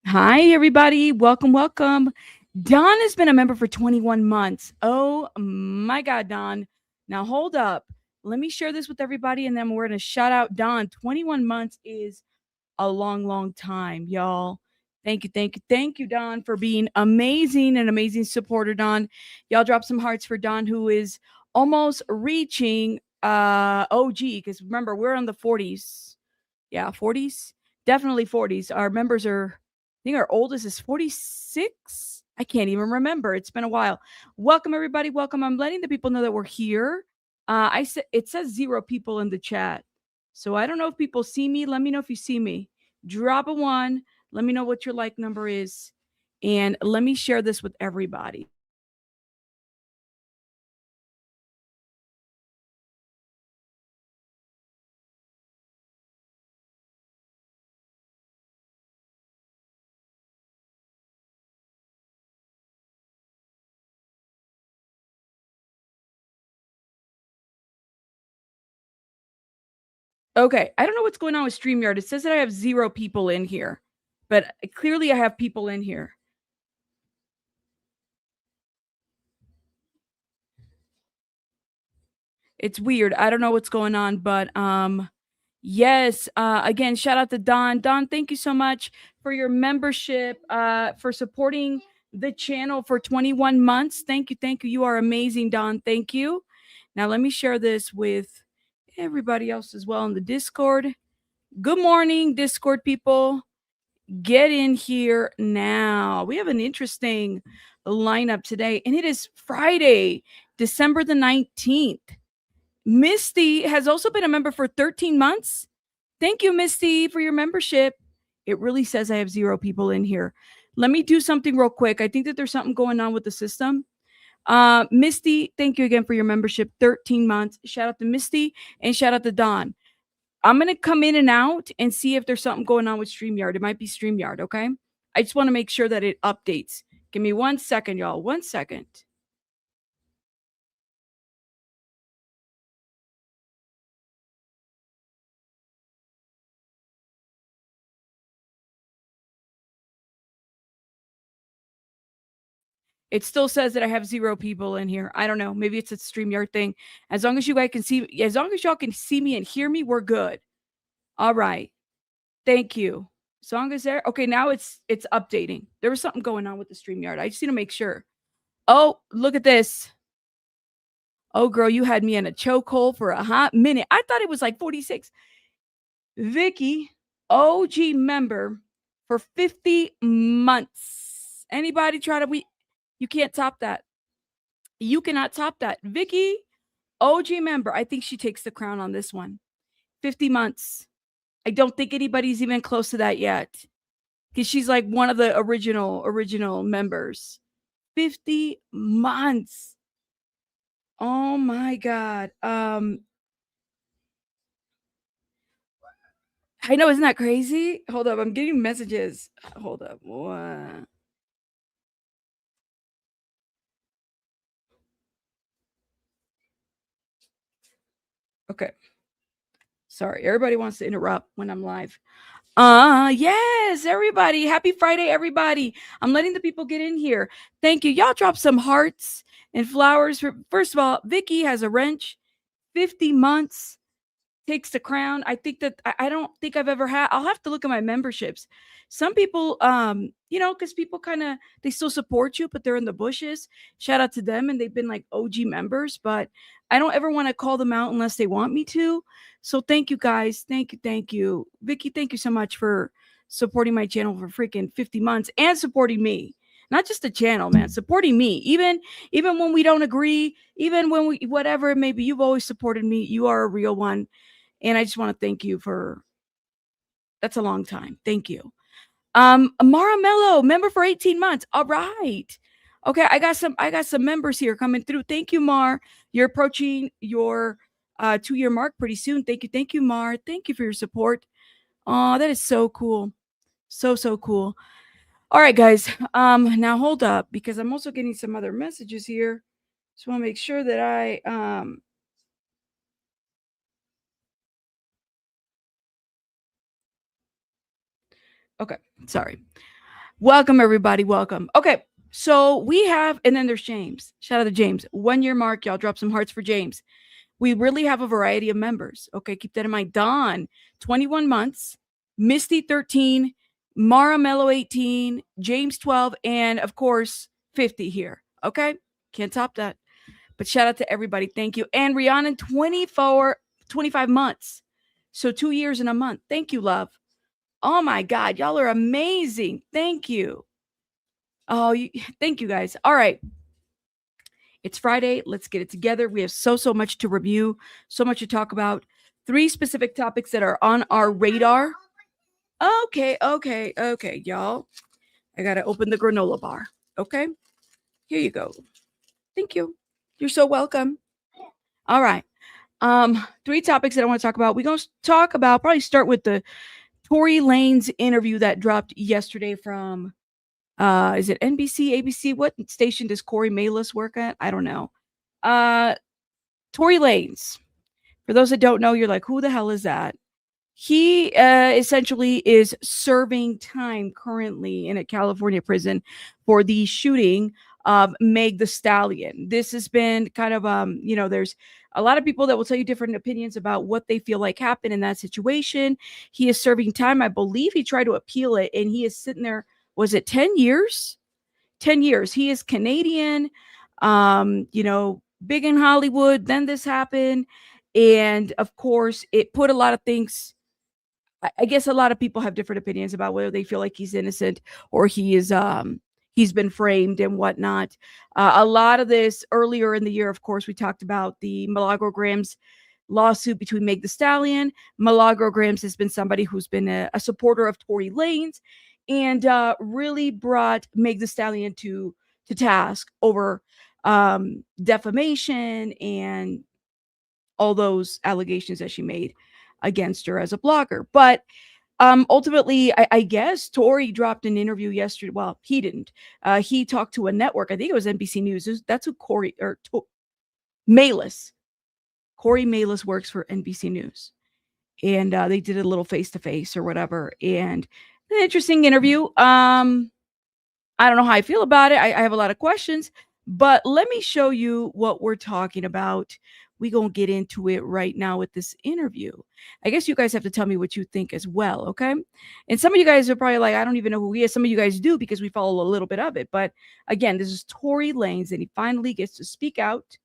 Hi, everybody. Welcome, welcome. Don has been a member for 21 months. Oh my God, Don. Now hold up. Let me share this with everybody and then we're going to shout out Don. 21 months is a long, long time, y'all. Thank you, Don, for being amazing, an amazing supporter, Don. Y'all drop some hearts for Don, who is almost reaching OG, because remember, we're in the 40s. Yeah, 40s. Definitely 40s. Our members are, I think our oldest is 46. I can't even remember. It's been a while. Welcome, everybody. Welcome. I'm letting the people know that we're here. I said it says 0 people in the chat. So I don't know if people see me. Let me know if you see me. Drop a 1. Let me know what your like number is. And let me share this with everybody. Okay, I don't know what's going on with StreamYard. It says that I have 0 people in here, but clearly I have people in here. It's weird. I don't know what's going on, but yes, again, shout out to Don. Don, thank you so much for your membership, for supporting the channel for 21 months. Thank you. Thank you. You are amazing, Don. Thank you. Now let me share this with everybody else as well in the Discord. Good morning, Discord people. Get in here now. We have an interesting lineup today, and it is Friday, December the 19th. Misty has also been a member for 13 months. Thank you, Misty, for your membership. It really says I have 0 people in here. Let me do something real quick. I think that there's something going on with the system. Misty, thank you again for your membership. 13 months. Shout out to Misty and shout out to Don. I'm going to come in and out and see if there's something going on with StreamYard. It might be StreamYard, okay? I just want to make sure that it updates. Give me 1 second, y'all. 1 second. It still says that I have 0 people in here. I don't know. Maybe it's a StreamYard thing. As long as you guys can see, as long as y'all can see me and hear me, we're good. All right. Thank you. As long as there. Okay, now it's updating. There was something going on with the StreamYard. I just need to make sure. Oh, look at this. Oh, girl, you had me in a chokehold for a hot minute. I thought it was like 46. Vicky, OG member for 50 months. Anybody try to we you can't top that. You cannot top that. Vicky, OG member. I think she takes the crown on this one. 50 months. I don't think anybody's even close to that yet. Because she's like one of the original members. 50 months. Oh my God. I know, isn't that crazy? Hold up, I'm getting messages. Hold up. What? Okay. Sorry, everybody wants to interrupt when I'm live. Yes, everybody. Happy Friday, everybody. I'm letting the people get in here. Thank you. Y'all drop some hearts and flowers for first of all, Vicky has a wrench, 50 months, takes the crown. I think that I don't think I've ever had. I'll have to look at my memberships. Some people, because people kind of they still support you, but they're in the bushes. Shout out to them, and they've been like OG members. But I don't ever want to call them out unless they want me to. So thank you guys. Thank you, Vicky. Thank you so much for supporting my channel for freaking 50 months and supporting me. Not just the channel, man, supporting me. Even when we don't agree, even when we whatever it may be, you've always supported me. You are a real one. And I just want to thank you for that's a long time. Thank you. Mara Mello, member for 18 months. All right. Okay, I got some members here coming through. Thank you, Mar. You're approaching your 2-year mark pretty soon. Thank you, Mar. Thank you for your support. Oh, that is so cool. So cool. All right, guys. Now hold up because I'm also getting some other messages here. Just want to make sure that I okay, sorry. Welcome, everybody. Welcome. Okay. So we have, and then there's James. Shout out to James. 1 year mark, y'all. Drop some hearts for James. We really have a variety of members. Okay. Keep that in mind. Don, 21 months. Misty, 13. Mara Mello, 18. James, 12. And of course, 50 here. Okay. Can't top that. But shout out to everybody. Thank you. And Rihanna, 25 months. So 2 years and a month. Thank you, love. Oh my God. Y'all are amazing. Thank you. Oh, thank you guys. All right. It's Friday. Let's get it together. We have so much to review, so much to talk about. 3 specific topics that are on our radar. Okay, y'all. I got to open the granola bar. Okay. Here you go. Thank you. You're so welcome. All right. 3 topics that I want to talk about. We're going to talk about, probably start with the Tory Lanez interview that dropped yesterday from is it NBC, ABC? What station does Corey Malis work at? I don't know. Tory Lanez. For those that don't know, you're like, who the hell is that? He essentially is serving time currently in a California prison for the shooting of Meg the Stallion. This has been kind of, there's a lot of people that will tell you different opinions about what they feel like happened in that situation. He is serving time. I believe he tried to appeal it, and he is sitting there. Was it 10 years? 10 years. He is Canadian, big in Hollywood. Then this happened. And of course, it put a lot of things. I guess a lot of people have different opinions about whether they feel like he's innocent or he's been framed and whatnot. A lot of this earlier in the year, of course, we talked about the Milagro lawsuit between Meg the Stallion. Milagro has been somebody who's been a supporter of Tory Lanez and really brought Meg the Stallion to task over defamation and all those allegations that she made against her as a blogger. But ultimately, I guess Tory dropped an interview yesterday. Well, he didn't. He talked to a network. I think it was NBC News. That's who Malis. Corey Malis works for NBC News. And they did a little face-to-face or whatever. And an interesting interview. I don't know how I feel about it. I have a lot of questions. But let me show you what we're talking about. We're going to get into it right now with this interview. I guess you guys have to tell me what you think as well, okay? And some of you guys are probably like, I don't even know who he is. Some of you guys do because we follow a little bit of it. But again, this is Tory Lanez, and he finally gets to speak out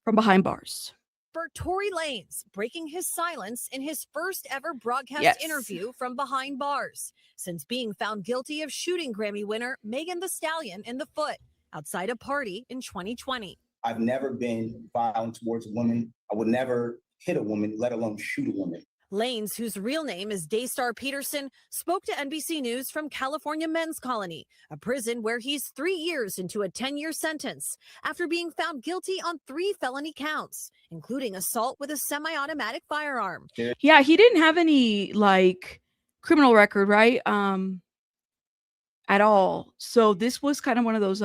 from behind bars. For Tory Lanez, breaking his silence in his first ever broadcast interview from behind bars, since being found guilty of shooting Grammy winner Megan Thee Stallion in the foot outside a party in 2020. I've never been violent towards a woman. I would never hit a woman, let alone shoot a woman. Lanez, whose real name is Daystar Peterson, spoke to NBC News from California Men's Colony, a prison where he's 3 years into a 10-year sentence after being found guilty on 3 felony counts, including assault with a semi-automatic firearm. Yeah, he didn't have any criminal record, right? At all. So this was kind of one of those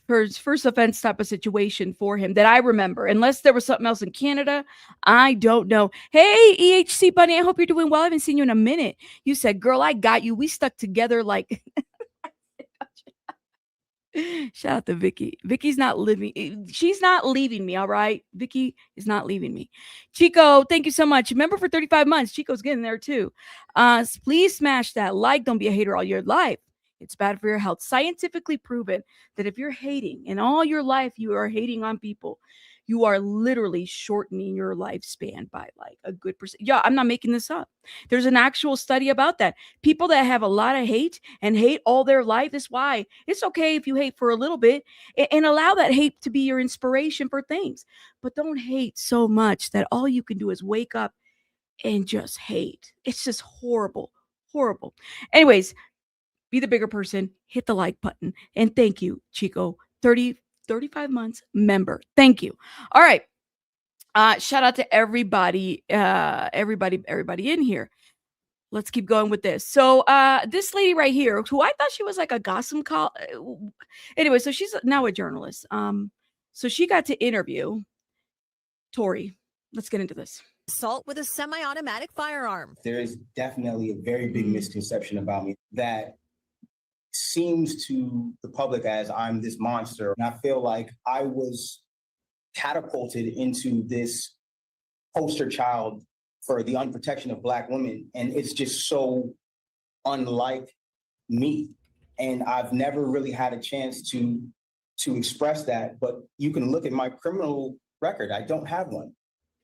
first offense type of situation for him that I remember, unless there was something else in Canada. I don't know. Hey, EHC Bunny, I hope you're doing well. I haven't seen you in a minute. You said, girl, I got you. We stuck together like... Shout out to Vicky. Vicky's not living. She's not leaving me. All right. Vicky is not leaving me. Chico, thank you so much. Remember for 35 months, Chico's getting there too. Please smash that like. Don't be a hater all your life. It's bad for your health. Scientifically proven that if you're hating in all your life, you are hating on people, you are literally shortening your lifespan by like a good percent. Yeah, I'm not making this up. There's an actual study about that. People that have a lot of hate and hate all their life, that's why it's okay if you hate for a little bit and allow that hate to be your inspiration for things. But don't hate so much that all you can do is wake up and just hate. It's just horrible, horrible. Anyways, be the bigger person, hit the like button. And thank you, Chico, 35 months member. Thank you. All right. Shout out to everybody in here. Let's keep going with this. So this lady right here, who I thought she was like a gossip call. Anyway, so she's now a journalist. So she got to interview Tory. Let's get into this. Assault with a semi-automatic firearm. There is definitely a very big misconception about me that seems to the public as I'm this monster. And I feel like I was catapulted into this poster child for the unprotection of Black women. And it's just so unlike me. And I've never really had a chance to express that. But you can look at my criminal record. I don't have one.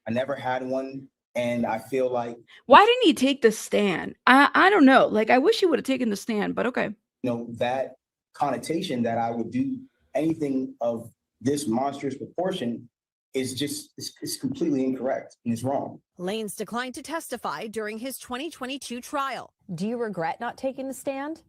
I never had one. And I feel like, why didn't he take the stand? I don't know. Like, I wish he would have taken the stand, but okay. That connotation that I would do anything of this monstrous proportion is just, it's completely incorrect and it's wrong. Lanez declined to testify during his 2022 trial. Do you regret not taking the stand?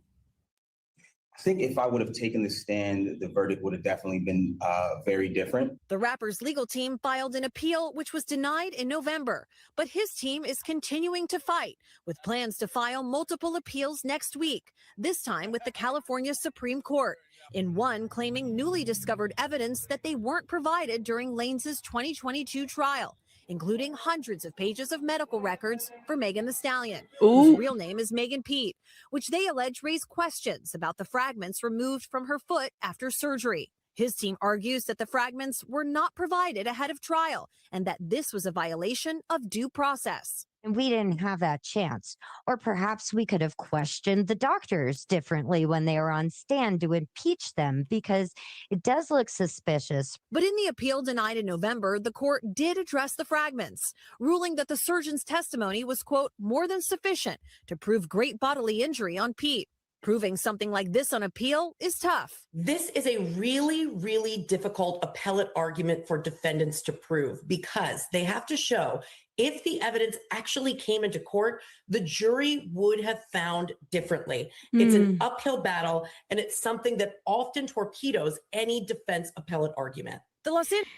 I think if I would have taken the stand, the verdict would have definitely been very different. The rapper's legal team filed an appeal, which was denied in November. But his team is continuing to fight, with plans to file multiple appeals next week, this time with the California Supreme Court, in one claiming newly discovered evidence that they weren't provided during Lanez's 2022 trial, including hundreds of pages of medical records for Megan Thee Stallion, whose real name is Megan Pete, which they allege raise questions about the fragments removed from her foot after surgery. His team argues that the fragments were not provided ahead of trial and that this was a violation of due process. And we didn't have that chance. Or perhaps we could have questioned the doctors differently when they were on stand to impeach them, because it does look suspicious. But in the appeal denied in November, the court did address the fragments, ruling that the surgeon's testimony was, quote, more than sufficient to prove great bodily injury on Pete. Proving something like this on appeal is tough. This is a really, really difficult appellate argument for defendants to prove, because they have to show if the evidence actually came into court, the jury would have found differently. It's an uphill battle, and it's something that often torpedoes any defense appellate argument. The Los Angeles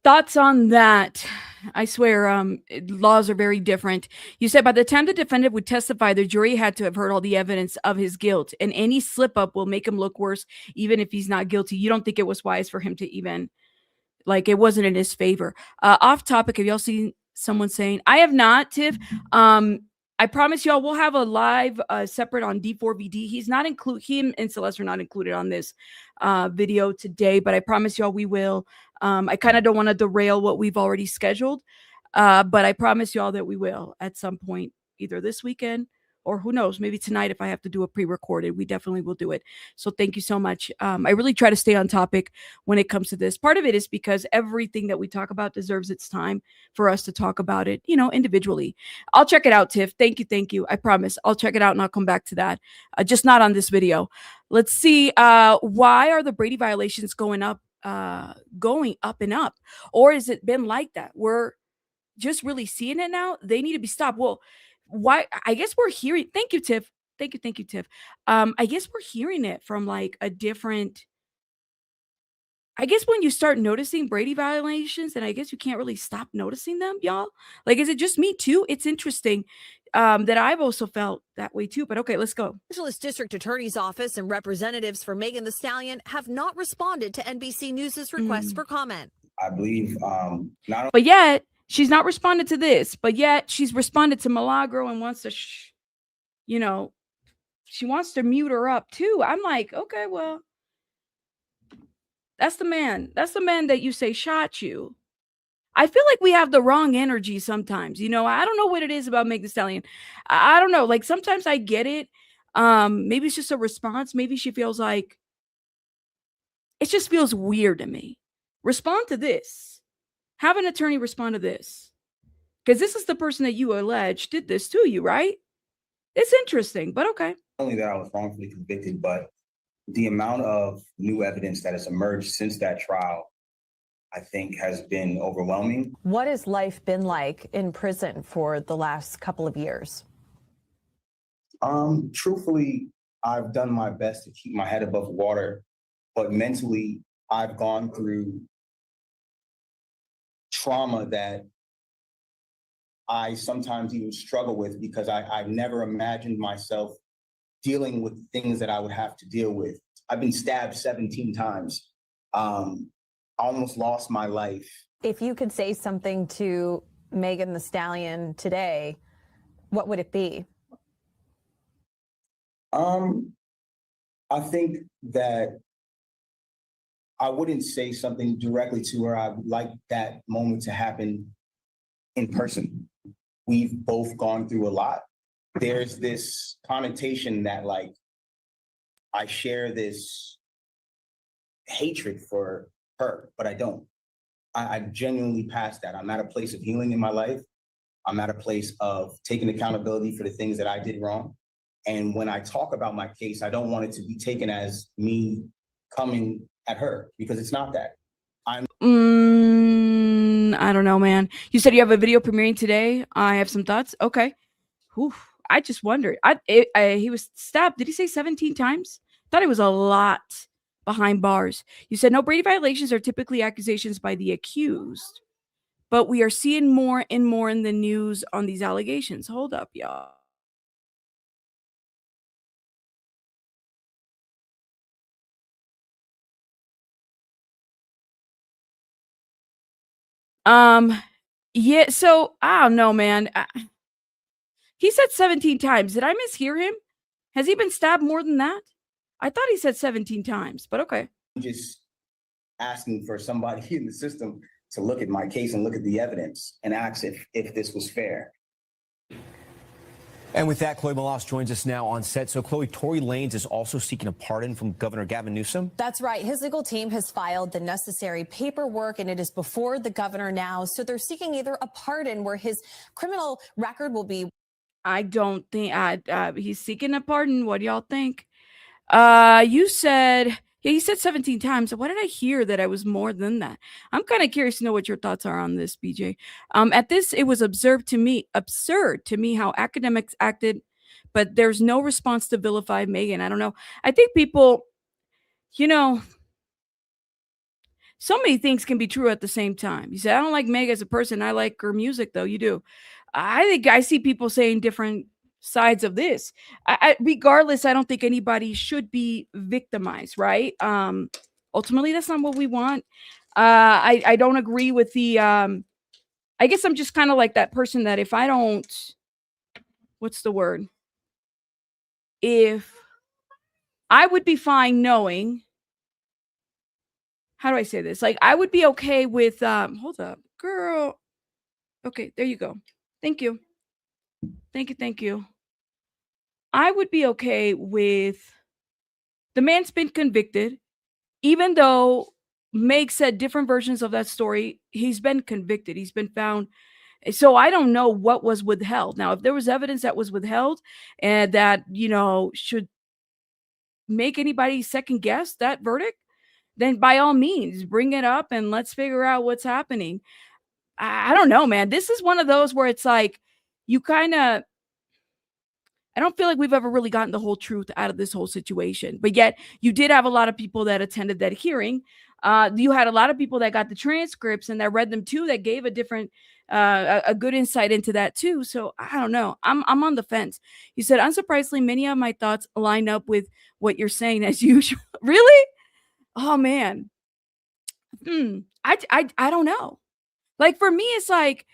Thoughts on that? I swear, laws are very different. You said by the time the defendant would testify, the jury had to have heard all the evidence of his guilt, and any slip up will make him look worse, even if he's not guilty. You don't think it was wise for him to even, like, it wasn't in his favor. Off topic, have y'all seen someone saying, I have not, Tiff. I promise y'all we'll have a live separate on D4VD. Him and Celeste are not included on this video today, but I promise y'all we will. I kind of don't want to derail what we've already scheduled, but I promise y'all that we will at some point, either this weekend or who knows, maybe tonight if I have to do a pre-recorded. We definitely will do it. So thank you so much. I really try to stay on topic when it comes to this. Part of it is because everything that we talk about deserves its time for us to talk about it, individually. I'll check it out, Tiff. Thank you. I promise. I'll check it out and I'll come back to that. Just not on this video. Let's see. Why are the Brady violations going up and up? Or has it been like that? We're just really seeing it now. They need to be stopped. Well, why? I guess we're hearing. Thank you, Tiff. Thank you, Tiff. I guess we're hearing it from like a different. I guess when you start noticing Brady violations, and I guess you can't really stop noticing them, y'all. Like, is it just me too? It's interesting that I've also felt that way too. But okay, let's go. Angeles District Attorney's Office and representatives for Megan Thee Stallion have not responded to NBC News' request for comment. I believe not. But yet she's not responded to this. But yet she's responded to Milagro and wants to, she wants to mute her up too. I'm like, okay, well, that's the man. That's the man that you say shot you. I feel like we have the wrong energy sometimes. I don't know what it is about Megan Thee Stallion. I don't know. Like, sometimes I get it. Maybe it's just a response. Maybe she feels like it just feels weird to me. Respond to this. Have an attorney respond to this. Because this is the person that you allege did this to you, right? It's interesting, but okay. Not only that I was wrongfully convicted, but the amount of new evidence that has emerged since that trial, I think, has been overwhelming. What has life been like in prison for the last couple of years? Truthfully, I've done my best to keep my head above water, but mentally, I've gone through trauma that I sometimes even struggle with, because I never imagined myself dealing with things that I would have to deal with. I've been stabbed 17 times. I almost lost my life. If you could say something to Megan Thee Stallion today, what would it be? I think that I wouldn't say something directly to her. I would like that moment to happen in person. We've both gone through a lot. There's this connotation that like I share this hatred for her, but I don't. I genuinely passed that. I'm at a place of healing in my life. I'm at a place of taking accountability for the things that I did wrong. And when I talk about my case, I don't want it to be taken as me coming at her, because it's not that. I don't know, man. You said you have a video premiering today. I have some thoughts. Okay. Whew. I just wondered. He was stabbed. Did he say 17 times? Thought it was a lot behind bars. You said no, Brady violations are typically accusations by the accused, but we are seeing more and more in the news on these allegations. Hold up, y'all. Yeah, so I don't know, man. He said 17 times. Did I mishear him? Has he been stabbed more than that? I thought he said 17 times, but okay. I'm just asking for somebody in the system to look at my case and look at the evidence and ask if this was fair. And with that, Chloe Malas joins us now on set. So, Chloe, Tory Lanez is also seeking a pardon from Governor Gavin Newsom. That's right. His legal team has filed the necessary paperwork, and it is before the governor now. So they're seeking either a pardon where his criminal record will be. I don't think he's seeking a pardon. What do y'all think? You said, yeah, he said 17 times. What did I hear that I was more than that? I'm kind of curious to know what your thoughts are on this, BJ. At this, it was absurd to me how academics acted, but there's no response to vilify Megan. I don't know. I think people, so many things can be true at the same time. You say, I don't like Meg as a person. I like her music, though. You do. I think I see people saying different sides of this. Regardless, I don't think anybody should be victimized, right? Ultimately, that's not what we want. I don't agree with the, I guess I'm just kind of like that person that if I don't, what's the word? If I would be fine knowing, how do I say this? Like, I would be okay with, hold up, girl. Okay, there you go. Thank you. Thank you. I would be okay with the man's been convicted, even though Meg said different versions of that story. He's been convicted. He's been found. So I don't know what was withheld. Now, if there was evidence that was withheld and that, should make anybody second guess that verdict, then by all means, bring it up and let's figure out what's happening. I don't know, man. This is one of those where it's like you kind of, I don't feel like we've ever really gotten the whole truth out of this whole situation. But yet you did have a lot of people that attended that hearing. You had a lot of people that got the transcripts and that read them too, that gave a different, a good insight into that too. So I don't know. I'm on the fence. You said, unsurprisingly, many of my thoughts line up with what you're saying as usual. Really? Oh man. I don't know. Like for me, it's like,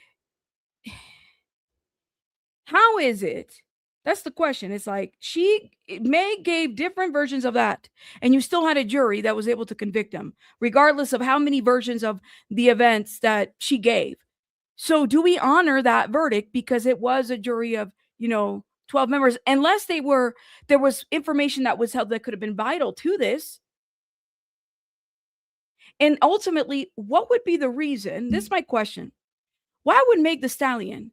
how is it? That's the question. It's like May gave different versions of that, and you still had a jury that was able to convict him, regardless of how many versions of the events that she gave. So do we honor that verdict because it was a jury of, 12 members, unless there was information that was held that could have been vital to this? And ultimately, what would be the reason? This is my question. Why would Meg Thee Stallion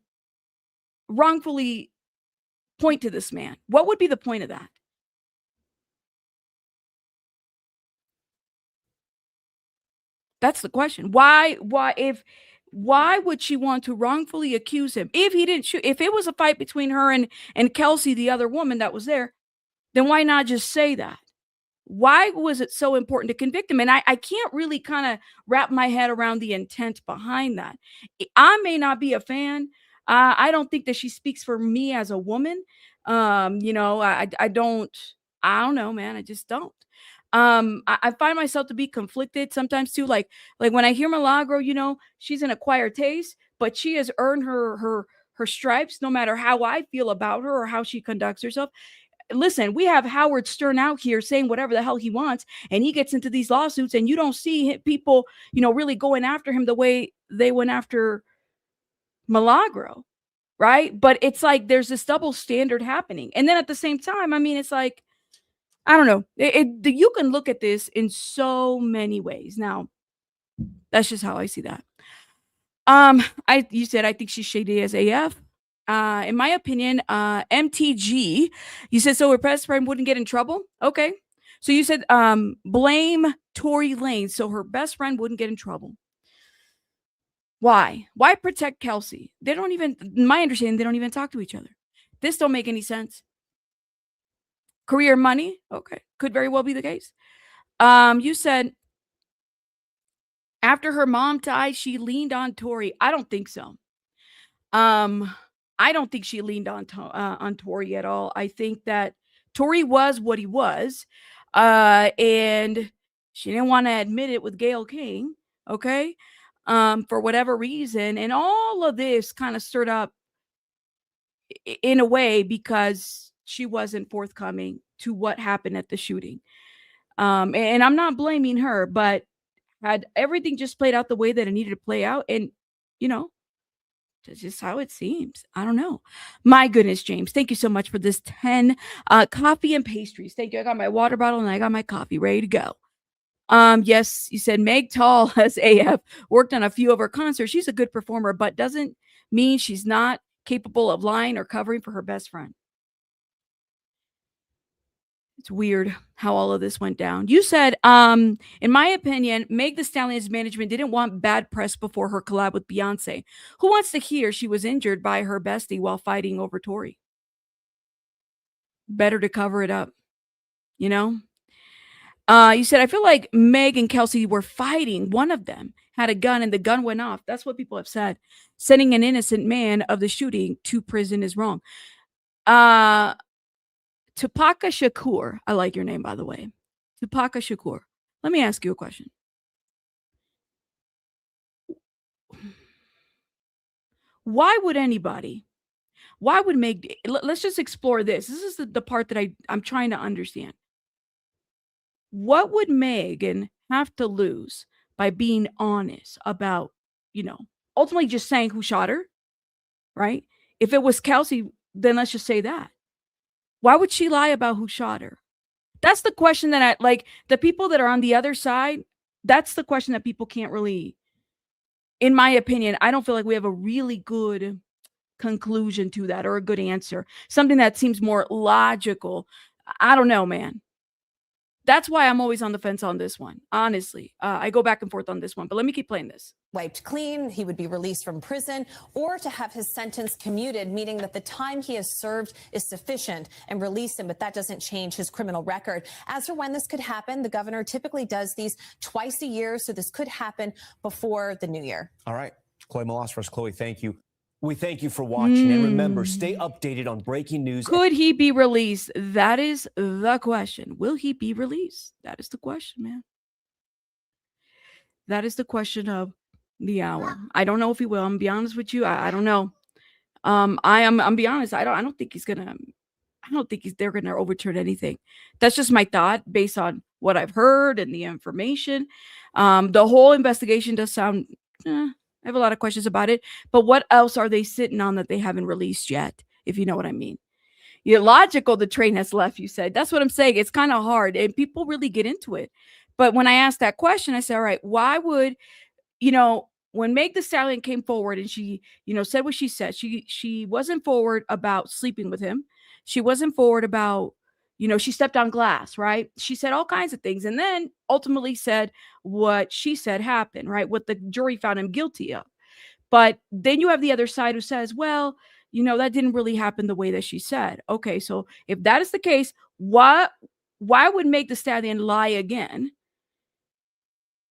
wrongfully point to this man? What would be the point of that? That's the question. Why would she want to wrongfully accuse him? If he didn't shoot, if it was a fight between her and Kelsey, the other woman that was there, then why not just say that? Why was it so important to convict him? And I can't really kind of wrap my head around the intent behind that. I may not be a fan. I don't think that she speaks for me as a woman. I don't know, man. I just don't. I find myself to be conflicted sometimes too. Like when I hear Milagro, she's an acquired taste, but she has earned her stripes no matter how I feel about her or how she conducts herself. Listen, we have Howard Stern out here saying whatever the hell he wants, and he gets into these lawsuits, and you don't see people, really going after him the way they went after Milagro, right? But it's like there's this double standard happening. And then at the same time, I mean, it's like, I don't know. You can look at this in so many ways. Now, that's just how I see that. You said I think she's shady as AF. In my opinion, MTG, you said so her best friend wouldn't get in trouble. Okay. So you said blame Tory Lanez so her best friend wouldn't get in trouble. Why? Why protect Kelsey? They don't even, in my understanding, they don't even talk to each other. This don't make any sense. Career money? Okay. Could very well be the case. You said after her mom died, she leaned on Tory. I don't think so. I don't think she leaned on Tory at all. I think that Tory was what he was, and she didn't want to admit it with Gayle King, okay, for whatever reason. And all of this kind of stirred up in a way because she wasn't forthcoming to what happened at the shooting. And I'm not blaming her, but had everything just played out the way that it needed to play out, and that's just how it seems. I don't know. My goodness, James, thank you so much for this 10 coffee and pastries. Thank you. I got my water bottle and I got my coffee ready to go. Yes, you said Meg Tall as AF worked on a few of her concerts. She's a good performer, but doesn't mean she's not capable of lying or covering for her best friend. It's weird how all of this went down. You said, in my opinion, Meg Thee Stallion's management didn't want bad press before her collab with Beyonce. Who wants to hear she was injured by her bestie while fighting over Tory? Better to cover it up, You said, I feel like Meg and Kelsey were fighting. One of them had a gun and the gun went off. That's what people have said. Sending an innocent man of the shooting to prison is wrong. Tupaka Shakur. I like your name, by the way. Tupaka Shakur. Let me ask you a question. Why would Meg, let's just explore this. This is the part that I'm trying to understand. What would Megan have to lose by being honest about, ultimately just saying who shot her, right? If it was Kelsey, then let's just say that. Why would she lie about who shot her? That's the question that the people that are on the other side, that's the question that people can't really, in my opinion, I don't feel like we have a really good conclusion to that or a good answer. Something that seems more logical. I don't know, man. That's why I'm always on the fence on this one. Honestly, I go back and forth on this one, but let me keep playing this. Wiped clean, he would be released from prison, or to have his sentence commuted, meaning that the time he has served is sufficient, and release him, but that doesn't change his criminal record. As for when this could happen, the governor typically does these twice a year, so this could happen before the new year. All right. Chloe Malasfras. Chloe, thank you. We thank you for watching. And remember, stay updated on breaking news. Could he be released? That is the question. Will he be released? That is the question, man. That is the question of the hour. I don't know if he will. I'm gonna be honest with you. I don't know. I'm be honest. I don't think they're gonna overturn anything. That's just my thought based on what I've heard and the information. The whole investigation does sound I have a lot of questions about it, but what else are they sitting on that they haven't released yet? If you know what I mean. You're logical. The train has left, you said. That's what I'm saying. It's kind of hard and people really get into it. But when I asked that question, I said, all right, why would, when Meg Thee Stallion came forward and she, said what she said, she wasn't forward about sleeping with him. She wasn't forward about, she stepped on glass, right? She said all kinds of things and then ultimately said what she said happened, right? What the jury found him guilty of. But then you have the other side who says, well, that didn't really happen the way that she said. Okay, so if that is the case, why would Meg Thee Stallion lie again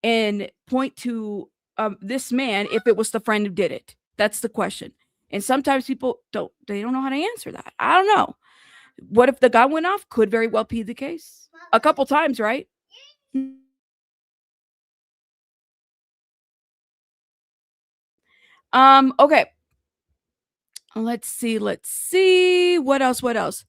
and point to this man if it was the friend who did it? That's the question. And sometimes people don't know how to answer that. I don't know. What if the gun went off? Could very well be the case. A couple times, right? Okay. Let's see. What else?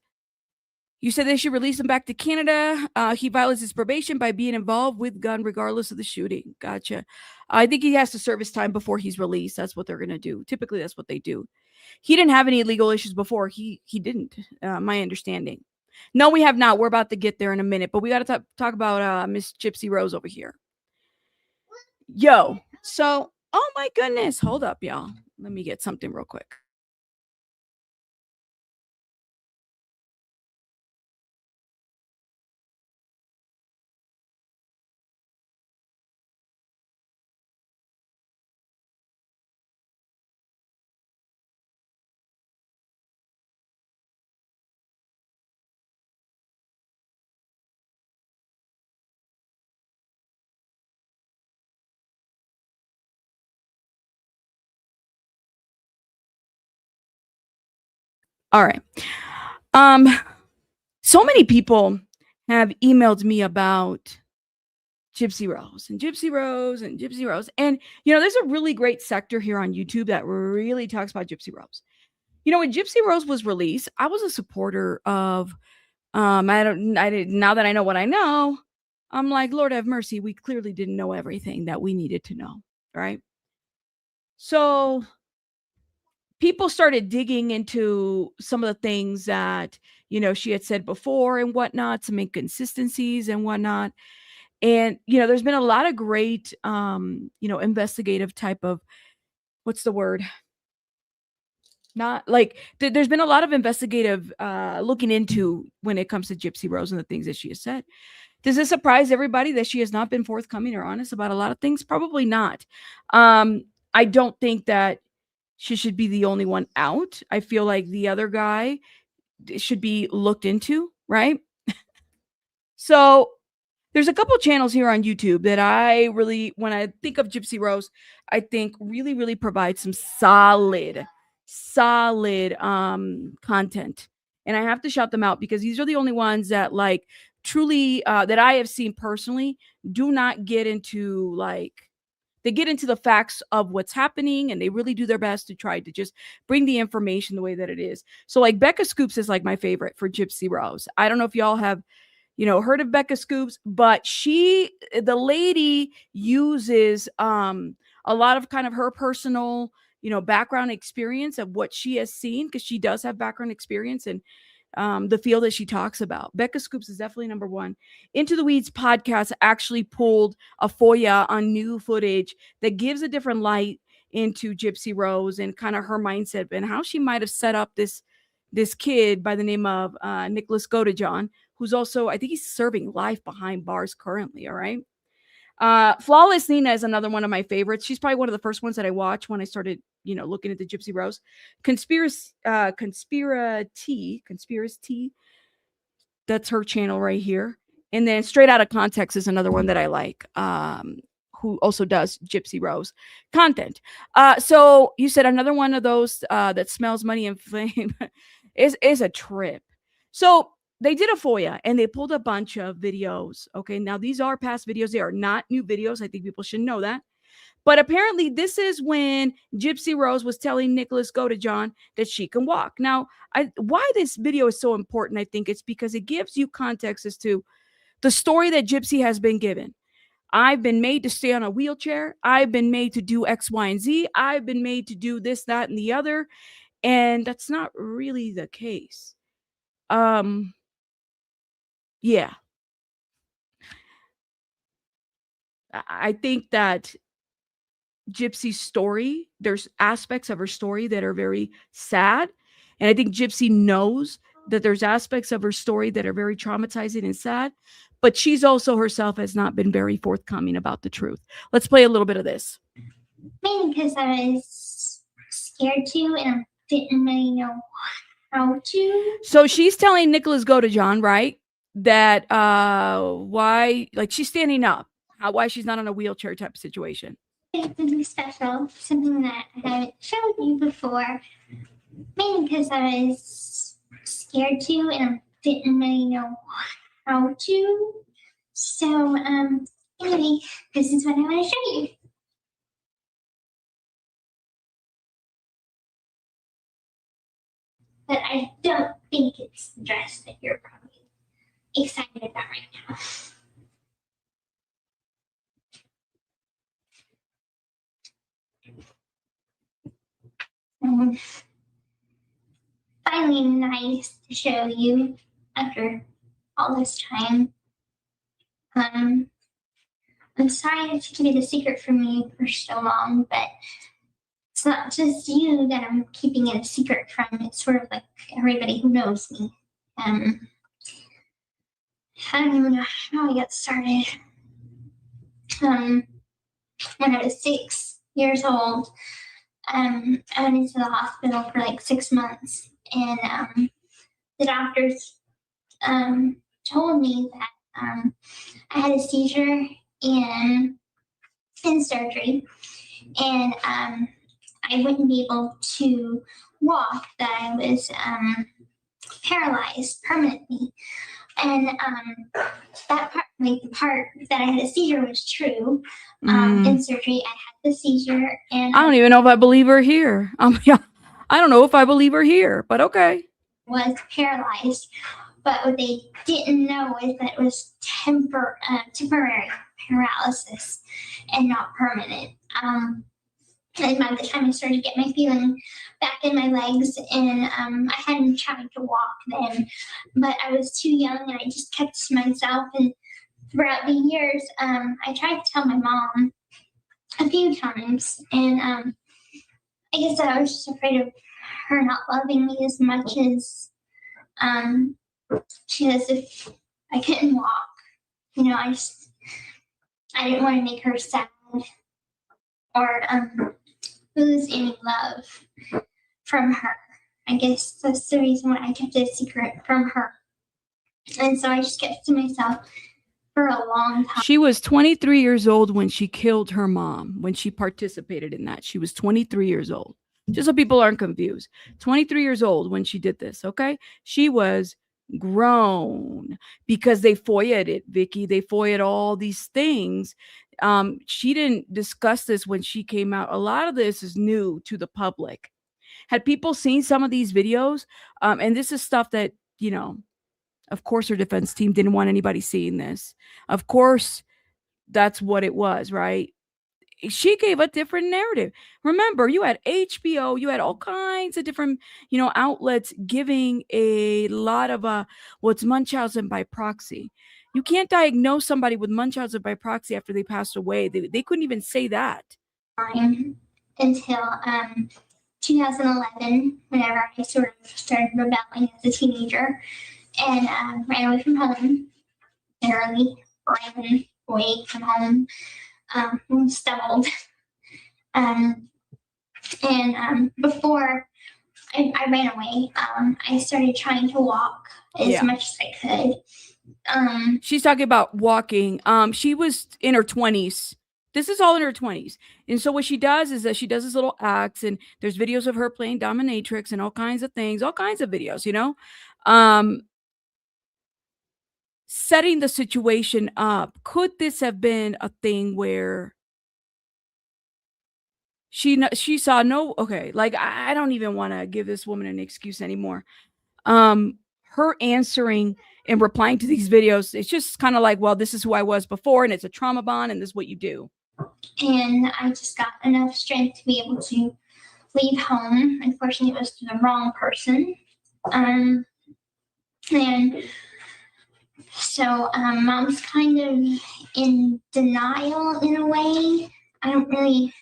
You said they should release him back to Canada. He violates his probation by being involved with gun regardless of the shooting. Gotcha. I think he has to serve his time before he's released. That's what they're going to do. Typically, that's what they do. He didn't have any legal issues before. He didn't, my understanding. No, we have not. We're about to get there in a minute, but we got to talk about Miss Gypsy Rose over here. Yo, so, oh my goodness. Hold up, y'all. Let me get something real quick. All right. So many people have emailed me about Gypsy Rose and Gypsy Rose and Gypsy Rose. And, there's a really great sector here on YouTube that really talks about Gypsy Rose. When Gypsy Rose was released, I was a supporter of, now that I know what I know, I'm like, Lord have mercy. We clearly didn't know everything that we needed to know. Right. So people started digging into some of the things that, she had said before and whatnot, some inconsistencies and whatnot. And, there's been a lot of great, investigative type of, what's the word? Not like there's been a lot of investigative looking into when it comes to Gypsy Rose and the things that she has said. Does this surprise everybody that she has not been forthcoming or honest about a lot of things? Probably not. I don't think that she should be the only one out. I feel like the other guy should be looked into, right? So there's a couple channels here on YouTube that I really, when I think of Gypsy Rose, I think really, really provide some solid content. And I have to shout them out because these are the only ones that like truly that I have seen personally do not get into they get into the facts of what's happening and they really do their best to try to just bring the information the way that it is. So like Becca Scoops is like my favorite for Gypsy Rose. I don't know if y'all have, heard of Becca Scoops, but the lady uses a lot of kind of her personal, background experience of what she has seen because she does have background experience in the field that she talks about. Becca Scoops is definitely number one. Into the Weeds podcast actually pulled a FOIA on new footage that gives a different light into Gypsy Rose and kind of her mindset and how she might have set up this kid by the name of Nicholas Godejohn, who's also, I think he's serving life behind bars currently. All right. Flawless Nina is another one of my favorites. She's probably one of the first ones that I watched when I started, looking at the Gypsy Rose. Conspiracy. That's her channel right here. And then Straight Outta Context is another one that I like. Who also does Gypsy Rose content. So you said another one of those that smells money and fame is a trip. So they did a FOIA and they pulled a bunch of videos. Okay, now these are past videos. They are not new videos. I think people should know that. But apparently this is when Gypsy Rose was telling Nicholas Godejohn that she can walk. Now, why this video is so important, I think it's because it gives you context as to the story that Gypsy has been given. I've been made to stay on a wheelchair. I've been made to do X, Y, and Z. I've been made to do this, that, and the other. And that's not really the case. Yeah. I think that Gypsy's story, there's aspects of her story that are very sad. And I think Gypsy knows that there's aspects of her story that are very traumatizing and sad. But she's also herself has not been very forthcoming about the truth. Let's play a little bit of this. Mainly because I was scared to and I didn't really know how to. So she's telling Nicholas Godejohn, right, that why, like she's standing up, why she's not on a wheelchair type of situation. Something special, something that I haven't showed you before. Mainly because I was scared to and I didn't really know how to. So, anyway, this is what I want to show you. But I don't think it's the dress that you're probably excited about right now. Finally nice to show you after all this time. I'm sorry to keep it a secret from you for so long, but it's not just you that I'm keeping it a secret from. It's sort of like everybody who knows me. I don't even know how I got started. When I was 6 years old, I went into the hospital for like 6 months, and the doctors told me that I had a seizure in surgery, and I wouldn't be able to walk, that I was paralyzed permanently. And that part, like the part that I had a seizure, was true. In surgery, I had the seizure, and I don't even know if I believe her here. Yeah, I don't know if I believe her here, but okay. Was paralyzed, but what they didn't know is that it was temporary paralysis and not permanent. And by the time I started to get my feeling back in my legs, and I hadn't tried to walk then, but I was too young, and I just kept to myself. And throughout the years, I tried to tell my mom a few times, and I guess I was just afraid of her not loving me as much as she does if I couldn't walk. You know, I didn't want to make her sad or lose any love from her. I guess that's the reason why I kept it a secret from her. And so I just kept to myself for a long time. She was 23 years old when she killed her mom, when she participated in that. She was 23 years old. Just so people aren't confused. 23 years old when she did this, okay? She was grown because they FOIA'd it, Vicky. They FOIA'd all these things. She didn't discuss this when she came out. A lot of this is new to the public. Had people seen some of these videos? And this is stuff that, you know, of course her defense team didn't want anybody seeing this. Of course, that's what it was, right? She gave a different narrative. Remember, you had HBO, you had all kinds of different, you know, outlets giving a lot of what's Munchausen by proxy. You can't diagnose somebody with Munchausen by proxy after they passed away. They couldn't even say that. Until 2011, whenever I sort of started rebelling as a teenager, and ran away from home, ran away from home, stumbled. Before I ran away, I started trying to walk as much as I could. She's talking about walking. She was in her 20s. This is all in her 20s. And so what she does is that she does this little acts, and there's videos of her playing dominatrix and all kinds of things, all kinds of videos, you know, setting the situation up. Could this have been a thing where she saw no, okay, like I don't even want to give this woman an excuse anymore. Her answering and replying to these videos, it's just kind of like, well, this is who I was before, and it's a trauma bond, and this is what you do. And I just got enough strength to be able to leave home. Unfortunately, it was to the wrong person. And so Mom's kind of in denial in a way. I don't really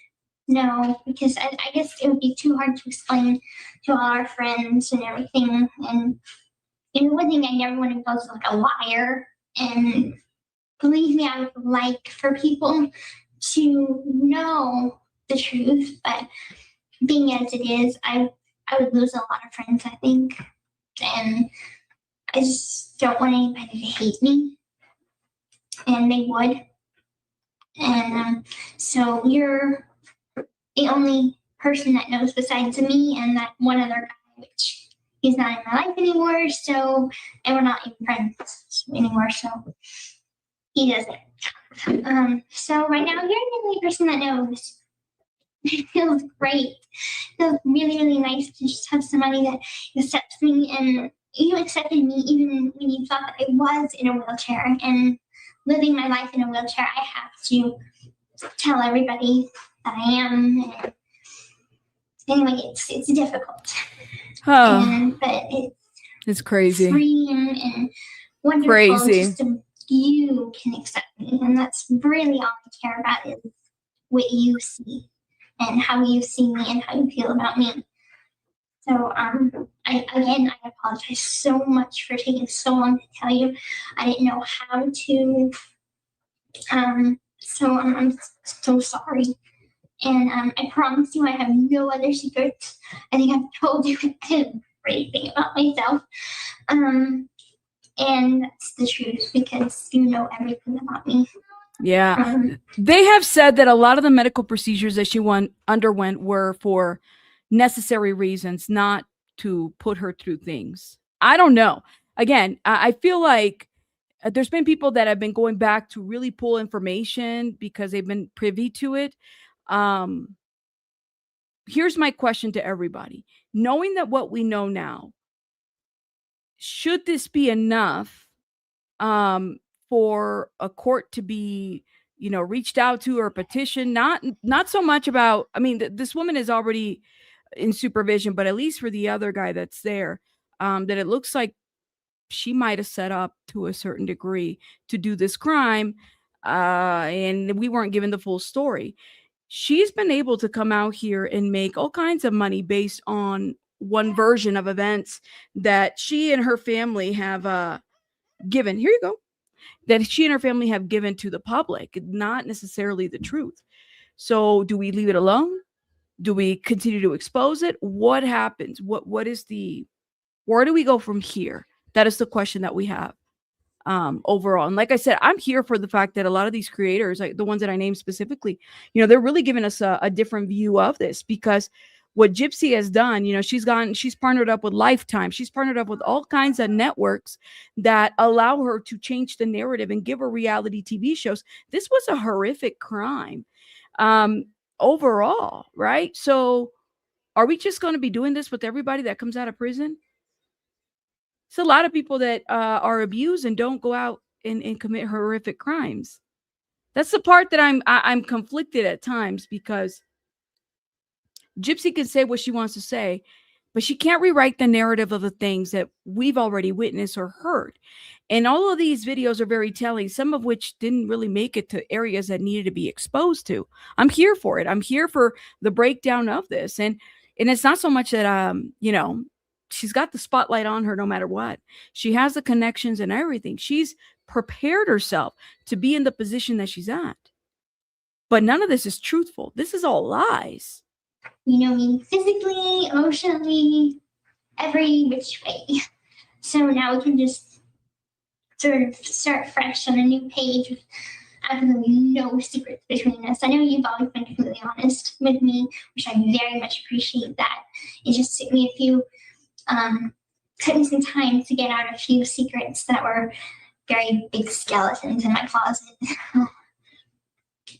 know, because I guess it would be too hard to explain to all our friends and everything. And you know, one thing I never want to go is like a liar. And believe me, I would like for people to know the truth, but being as it is, I would lose a lot of friends, I think. And I just don't want anybody to hate me, and they would. And so you're the only person that knows besides me and that one other guy, which he's not in my life anymore. So, and we're not even friends anymore. So he doesn't. So right now, you're the only person that knows. It feels great. It feels really, really nice to just have somebody that accepts me, and you accepted me even when you thought that I was in a wheelchair and living my life in a wheelchair. I have to tell everybody that I am. And anyway, it's difficult. But it's crazy. Freeing and wonderful. Crazy. Just you can accept me, and that's really all I care about is what you see and how you see me and how you feel about me. So I apologize so much for taking so long to tell you. I didn't know how to. So I'm so sorry. And I promise you I have no other secrets. I think I've told you everything about myself. And that's the truth because you know everything about me. Yeah. They have said that a lot of the medical procedures that she underwent were for necessary reasons, not to put her through things. I don't know. Again, I feel like there's been people that have been going back to really pull information because they've been privy to it. Here's my question to everybody. Knowing that what we know now, should this be enough for a court to be, reached out to or petition? Not so much about, I mean, this woman is already in supervision, but at least for the other guy that's there, that it looks like she might have set up to a certain degree to do this crime, and we weren't given the full story. She's been able to come out here and make all kinds of money based on one version of events that she and her family have given. Here you go. That she and her family have given to the public, not necessarily the truth. So do we leave it alone? Do we continue to expose it? What happens? Where do we go from here? That is the question that we have overall. And like I said, I'm here for the fact that a lot of these creators, like the ones that I named specifically, they're really giving us a different view of this, because what Gypsy has done, she's partnered up with Lifetime. She's partnered up with all kinds of networks that allow her to change the narrative and give her reality TV shows. This was a horrific crime overall, right? So are we just going to be doing this with everybody that comes out of prison? It's a lot of people that are abused and don't go out and commit horrific crimes. That's the part that I'm conflicted at times, because Gypsy can say what she wants to say, but she can't rewrite the narrative of the things that we've already witnessed or heard. And all of these videos are very telling, some of which didn't really make it to areas that needed to be exposed to. I'm here for it. I'm here for the breakdown of this. And it's not so much that, she's got the spotlight on her no matter what. She has the connections and everything. She's prepared herself to be in the position that she's at. But none of this is truthful. This is all lies. You know me physically, emotionally, every which way. So now we can just sort of start fresh on a new page with absolutely no secrets between us. I know you've always been completely honest with me, which I very much appreciate that. It just took me some time to get out a few secrets that were very big skeletons in my closet.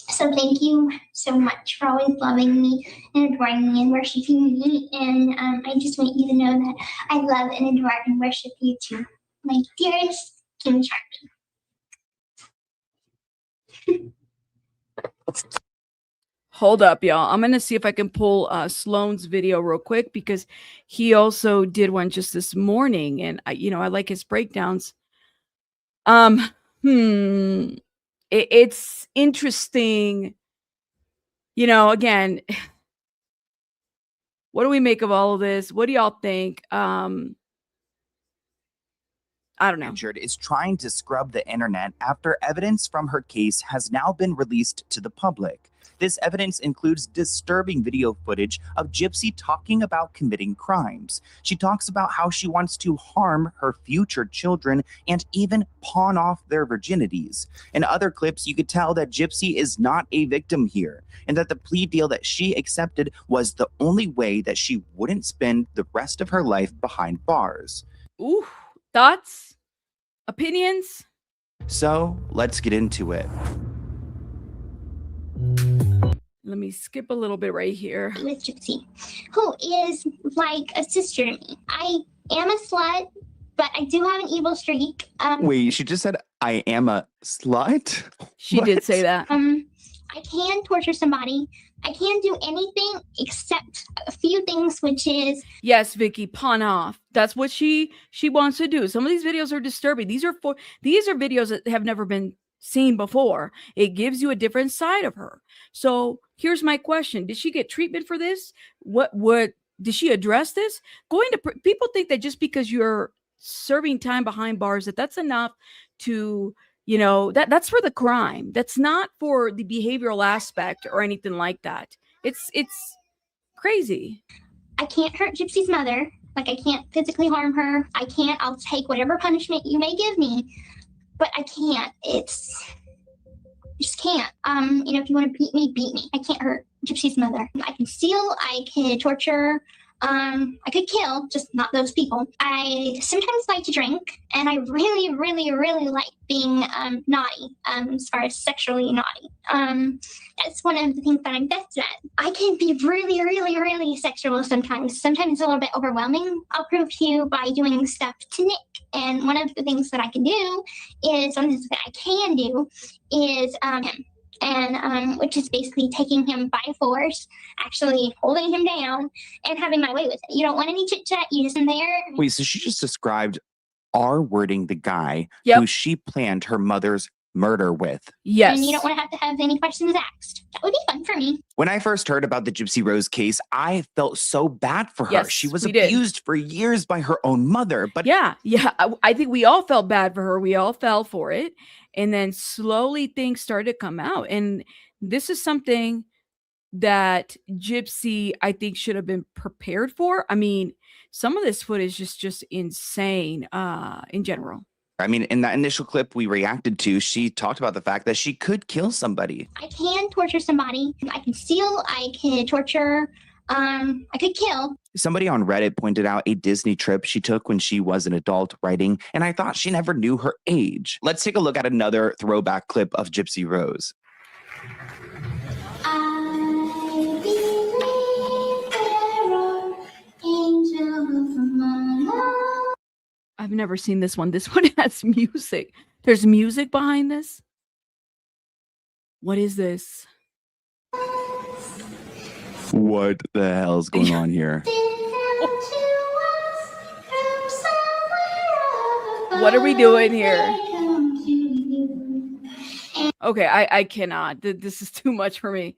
So thank you so much for always loving me and adoring me and worshiping me. And I just want you to know that I love and adore and worship you too, my dearest Kim Charlie. Hold up, y'all. I'm going to see if I can pull Sloan's video real quick, because he also did one just this morning. And, I like his breakdowns. It's interesting. Again, what do we make of all of this? What do y'all think? I don't know. Blanchard is trying to scrub the internet after evidence from her case has now been released to the public. This evidence includes disturbing video footage of Gypsy talking about committing crimes. She talks about how she wants to harm her future children and even pawn off their virginities. In other clips, you could tell that Gypsy is not a victim here, and that the plea deal that she accepted was the only way that she wouldn't spend the rest of her life behind bars. Ooh, thoughts? Opinions? So let's get into it. Let me skip a little bit right here. With Gypsy, who is like a sister to me. I am a slut, but I do have an evil streak. Wait, she just said, I am a slut? She did say that. I can torture somebody. I can't do anything except a few things, which is yes, Vicky, pawn off. That's what she wants to do. Some of these videos are disturbing. These are videos that have never been seen before. It gives you a different side of her. So here's my question: did she get treatment for this? What did she address this? People think that just because you're serving time behind bars, that's enough to, you know, that's for the crime. That's not for the behavioral aspect or anything like that. It's crazy. I can't hurt Gypsy's mother. Like, I can't physically harm her. I'll take whatever punishment you may give me, but I can't. I just can't. You know, if you want to beat me. I can't hurt Gypsy's mother. I can steal, I can torture, I could kill, just not those people. I sometimes like to drink, and I really, really, really like being naughty, as far as sexually naughty. That's one of the things that I'm best at. I can be really, really, really sexual sometimes. Sometimes it's a little bit overwhelming. I'll prove to you by doing stuff to Nick. And one of the things that I can do is him. And which is basically taking him by force, actually holding him down and having my way with it. You don't want any chit chat. You just in there. Wait, so she just described R-wording the guy who she planned her mother's murder with. Yes. And you don't want to have any questions asked. That would be fun for me. When I first heard about the Gypsy Rose case, I felt so bad for her. Yes, she was we did. abused for years by her own mother. But yeah, I think we all felt bad for her. We all fell for it. And then slowly things started to come out. And this is something that Gypsy, I think, should have been prepared for. I mean, some of this footage is just insane in general. I mean, in that initial clip we reacted to, she talked about the fact that she could kill somebody. I can torture somebody. I can steal. I can torture. I could kill. Somebody on Reddit pointed out a Disney trip she took when she was an adult writing, and I thought she never knew her age. Let's take a look at another throwback clip of Gypsy Rose. I've never seen this one. This one has music. There's music behind this. What is this? What the hell's going on here? What are we doing here? Okay, I cannot. This is too much for me.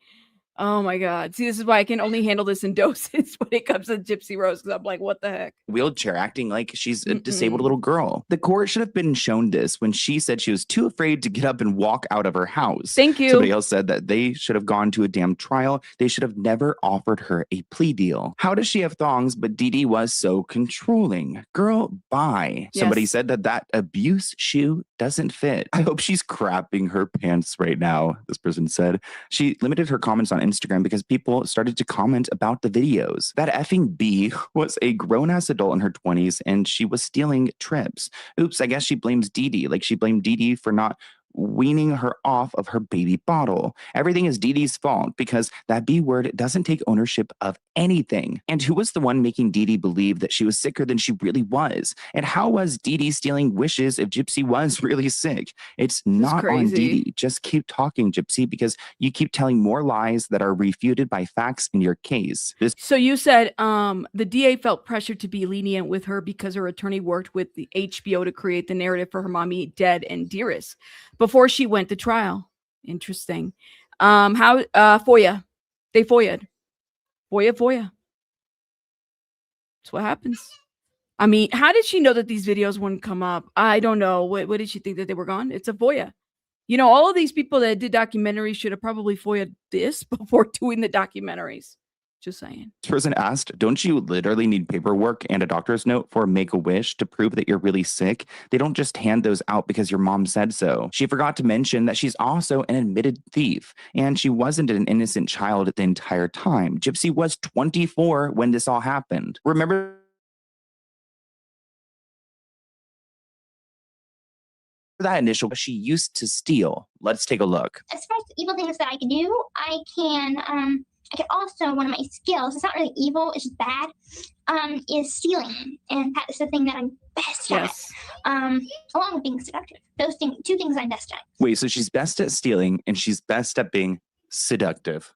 Oh my God. See, this is why I can only handle this in doses when it comes to Gypsy Rose, because I'm like, what the heck? Wheelchair, acting like she's a disabled little girl. The court should have been shown this when she said she was too afraid to get up and walk out of her house. Thank you. Somebody else said that they should have gone to a damn trial. They should have never offered her a plea deal. How does she have thongs, but Dee Dee was so controlling? Girl, bye. Yes. Somebody said that abuse shoe doesn't fit. I hope she's crapping her pants right now, this person said. She limited her comments on Instagram because people started to comment about the videos. That effing B was a grown-ass adult in her 20s and she was stealing trips. Oops, I guess she blames Dee Dee. Like she blamed Dee Dee for not weaning her off of her baby bottle. Everything is Dee Dee's fault because that B word doesn't take ownership of anything. And who was the one making Dee Dee believe that she was sicker than she really was? And how was Dee Dee stealing wishes if Gypsy was really sick? It's not on Dee Dee. Just keep talking, Gypsy, because you keep telling more lies that are refuted by facts in your case. So you said the DA felt pressured to be lenient with her because her attorney worked with the HBO to create the narrative for her mommy dead and dearest before she went to trial. Interesting. How FOIA. They FOIA'd. FOIA. That's what happens. I mean, how did she know that these videos wouldn't come up? I don't know. What did she think, that they were gone? It's a FOIA. You know, all of these people that did documentaries should have probably FOIA'd this before doing the documentaries. Just saying. This person asked, don't you literally need paperwork and a doctor's note for Make-A-Wish to prove that you're really sick? They don't just hand those out because your mom said so. She forgot to mention that she's also an admitted thief, and she wasn't an innocent child the entire time. Gypsy was 24 when this all happened. Remember that initial, she used to steal. Let's take a look. As far as evil things that I can do, I can also, one of my skills, it's not really evil, it's just bad, is stealing. And that's the thing that I'm best at, along with being seductive. Those things, two things I'm best at. Wait, so she's best at stealing and she's best at being seductive.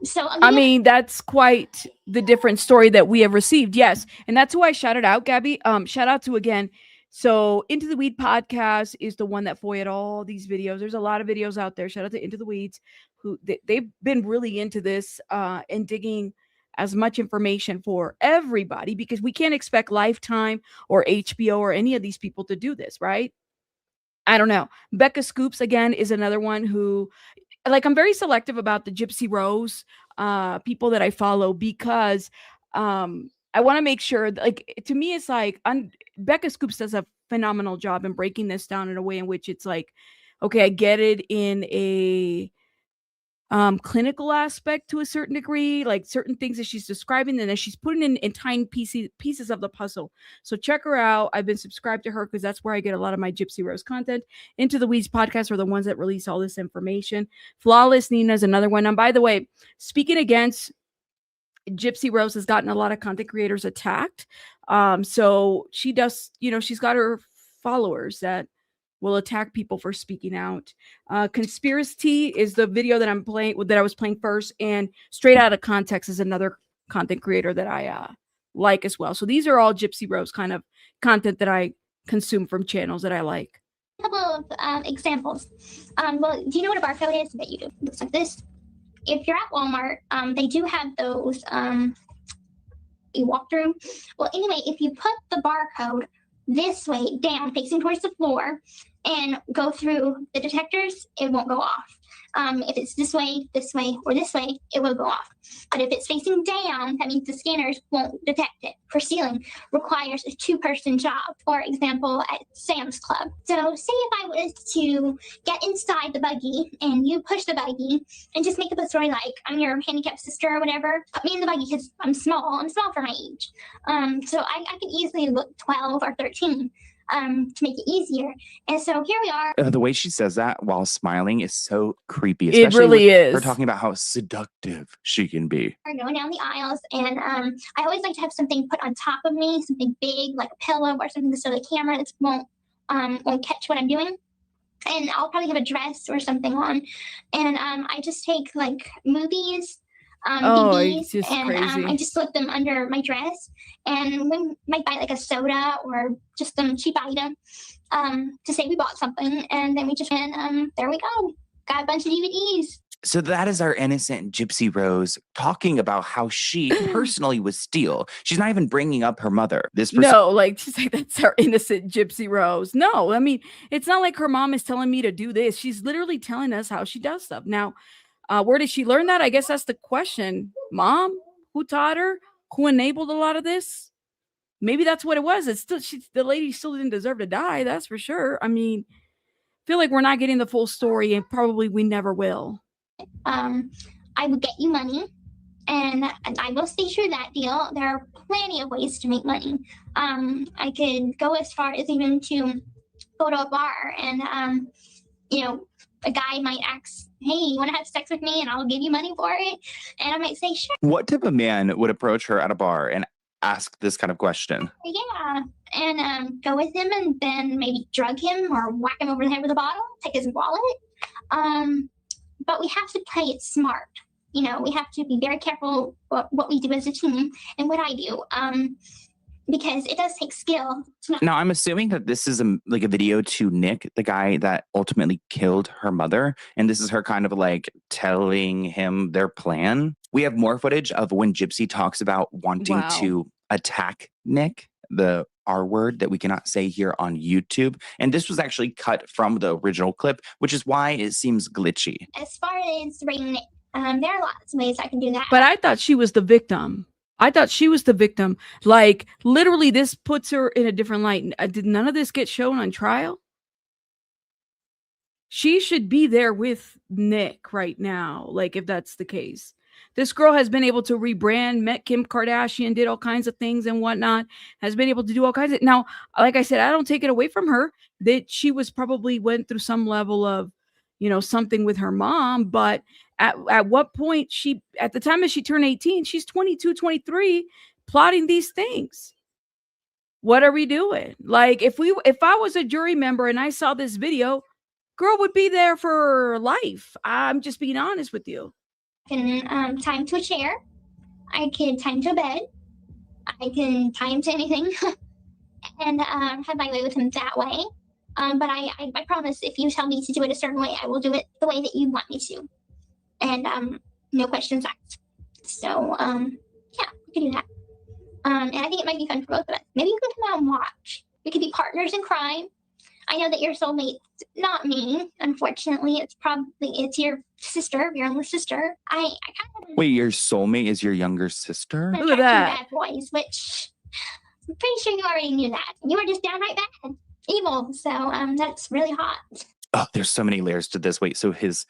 So I mean, that's quite the different story that we have received. Yes. And that's who I shouted out, Gabby. Shout out to again. So Into the Weed podcast is the one that foiled all these videos. There's a lot of videos out there. Shout out to Into the Weeds, who they've been really into this and digging as much information for everybody, because we can't expect Lifetime or HBO or any of these people to do this, right? I don't know. Becca Scoops, again, is another one who, like, I'm very selective about the Gypsy Rose people that I follow, because I want to make sure, like, to me, it's like, Becca Scoops does a phenomenal job in breaking this down in a way in which it's like, okay, I get it in a clinical aspect to a certain degree, like certain things that she's describing, and then she's putting in tiny pieces of the puzzle. So check her out. I've been subscribed to her because that's where I get a lot of my Gypsy Rose content. Into the Weeds podcast are the ones that release all this information. Flawless Nina is another one. And by the way, speaking against Gypsy Rose has gotten a lot of content creators attacked. So she does, she's got her followers that will attack people for speaking out. Conspiracy is the video that I was playing first, and Straight Out of Context is another content creator that I like as well. So these are all Gypsy Rose kind of content that I consume from channels that I like. A couple of examples. Well, do you know what a barcode is? I bet you do. It looks like this. If you're at Walmart, they do have those you walk through. Well, anyway, if you put the barcode this way down, facing towards the floor, and go through the detectors, it won't go off. If it's this way, or this way, it will go off. But if it's facing down, that means the scanners won't detect it. For sealing requires a two-person job, for example, at Sam's Club. So say if I was to get inside the buggy and you push the buggy and just make up a story like I'm your handicapped sister or whatever, put me in the buggy because I'm small for my age. So I can easily look 12 or 13. To make it easier. And so here we are. The way she says that while smiling is so creepy. It really is. Her talking about how seductive she can be. We're going down the aisles, and I always like to have something put on top of me, something big like a pillow or something, so the camera won't catch what I'm doing. And I'll probably have a dress or something on. And I just take like movies, DVDs, and crazy. I just slip them under my dress, and we might buy like a soda or just some cheap item to say we bought something, and then we just there we go, got a bunch of DVDs. So that is our innocent Gypsy Rose talking about how she personally would steal. She's not even bringing up her mother. No, like she's like, that's our innocent Gypsy Rose. No, I mean, it's not like her mom is telling me to do this. She's literally telling us how she does stuff. Now, where did she learn that? I guess that's the question. Mom, who taught her? Who enabled a lot of this? Maybe that's what it was. It's still, the lady still didn't deserve to die. That's for sure. I mean, I feel like we're not getting the full story, and probably we never will. I will get you money, and I will stay true to that deal. There are plenty of ways to make money. I could go as far as even to go to a bar and, a guy might ask, hey, you want to have sex with me? And I'll give you money for it. And I might say, sure. What type of man would approach her at a bar and ask this kind of question? Yeah. And go with him and then maybe drug him or whack him over the head with a bottle, take his wallet. But we have to play it smart. We have to be very careful what we do as a team and what I do. Because it does take skill. Now, I'm assuming that this is a video to Nick, the guy that ultimately killed her mother. And this is her kind of like telling him their plan. We have more footage of when Gypsy talks about wanting to attack Nick, the R word that we cannot say here on YouTube. And this was actually cut from the original clip, which is why it seems glitchy. As far as rating it, there are lots of ways I can do that. But I thought she was the victim. Like, literally, this puts her in a different light. Did none of this get shown on trial? She should be there with Nick right now, like, if that's the case. This girl has been able to rebrand, met Kim Kardashian, did all kinds of things and whatnot, has been able to do all kinds of. Now, like I said, I don't take it away from her that she was probably went through some level of, something with her mom. But at what point at the time that she turned 18, she's 22, 23, plotting these things. What are we doing? Like, if I was a jury member and I saw this video, girl would be there for life. I'm just being honest with you. I can tie him to a chair. I can tie him to a bed. I can tie him to anything and have my way with him that way. But I promise if you tell me to do it a certain way, I will do it the way that you want me to. And no questions asked. So, yeah, we can do that. And I think it might be fun for both of us. Maybe you can come out and watch. We could be partners in crime. I know that your soulmate, not me, unfortunately. It's your sister, your younger sister. I kind of. Wait, your soulmate is your younger sister? Look at that. Bad boys, which I'm pretty sure you already knew that. You were just downright bad, evil. So that's really hot. Oh, there's so many layers to this. Wait, so his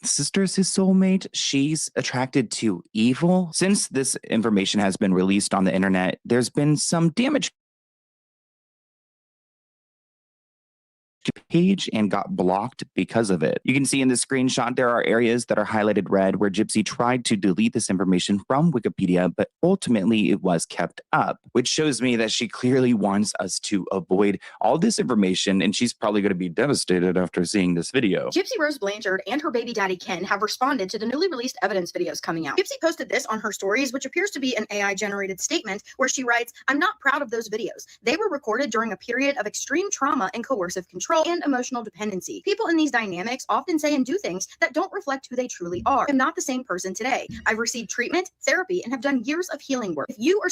sister's his soulmate. She's attracted to evil. Since this information has been released on the internet, there's been some damage page and got blocked because of it. You can see in the screenshot there are areas that are highlighted red where Gypsy tried to delete this information from Wikipedia, but ultimately it was kept up, which shows me that she clearly wants us to avoid all this information, and she's probably going to be devastated after seeing this video. Gypsy Rose Blanchard and her baby daddy Ken have responded to the newly released evidence videos coming out. Gypsy posted this on her stories, which appears to be an AI generated statement where she writes, "I'm not proud of those videos. They were recorded during a period of extreme trauma and coercive control and emotional dependency. People in these dynamics often say and do things that don't reflect who they truly are. I'm not the same person today. I've received treatment, therapy, and have done years of healing work. If you or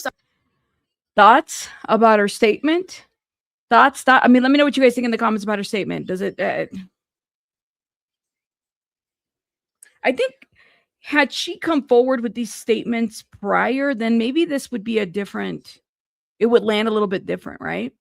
Thoughts about her statement? Thoughts? I mean, let me know what you guys think in the comments about her statement. Does it? I think had she come forward with these statements prior, then maybe this would be it would land a little bit different, right?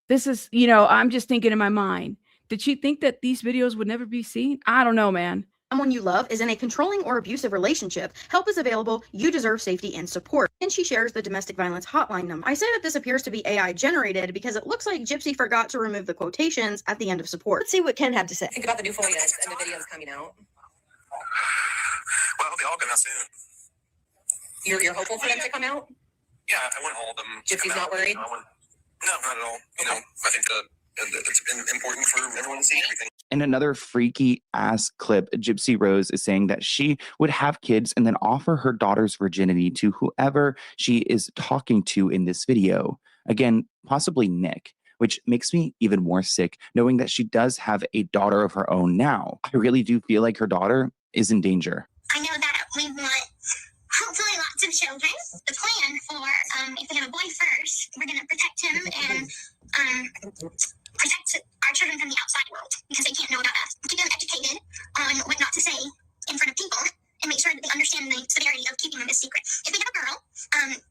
This is, I'm just thinking in my mind, did she think that these videos would never be seen? I don't know, man. someone you love is in a controlling or abusive relationship, help is available. You deserve safety and support." And she shares the domestic violence hotline number. I say that this appears to be AI generated because it looks like Gypsy forgot to remove the quotations at the end of support. Let's see what Ken had to say. Think about the new foliage and the videos coming out. Well, they all come out soon. You're hopeful for them to come out? Yeah, I want all of them. Gypsy's not worried? No, not at all. I think it's important for everyone to see everything. In another freaky ass clip, Gypsy Rose is saying that she would have kids and then offer her daughter's virginity to whoever she is talking to in this video. Again, possibly Nick, which makes me even more sick knowing that she does have a daughter of her own now. I really do feel like her daughter is in danger. I know that we want hopefully lots of children. The plan for if we have a boy first, we're going to protect him and protect our children from the outside world because they can't know about us. Keep them educated on what not to say in front of people and make sure that they understand the severity of keeping them a secret. If they have a girl,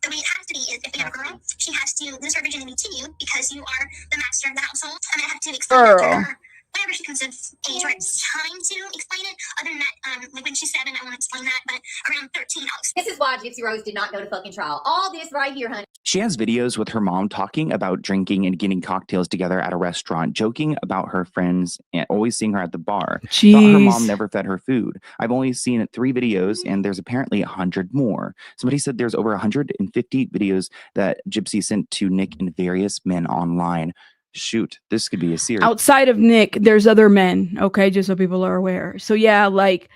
the way it has to be is if they have a girl, she has to lose her virginity to you because you are the master of the household. I'm going to have to explain that to her whenever she comes of age or it's time to explain it. Other than that, like when she's 7, I won't explain that, but around 13, I'll explain. This is why Gypsy Rose did not go to fucking trial. All this right here, honey. She has videos with her mom talking about drinking and getting cocktails together at a restaurant, joking about her friends and always seeing her at the bar. Jeez. Thought her mom never fed her food. I've only seen 3 videos and there's apparently 100 more. Somebody said there's over 150 videos that Gypsy sent to Nick and various men online. Shoot, this could be a series. Outside of Nick, there's other men, okay, just so people are aware. So yeah, like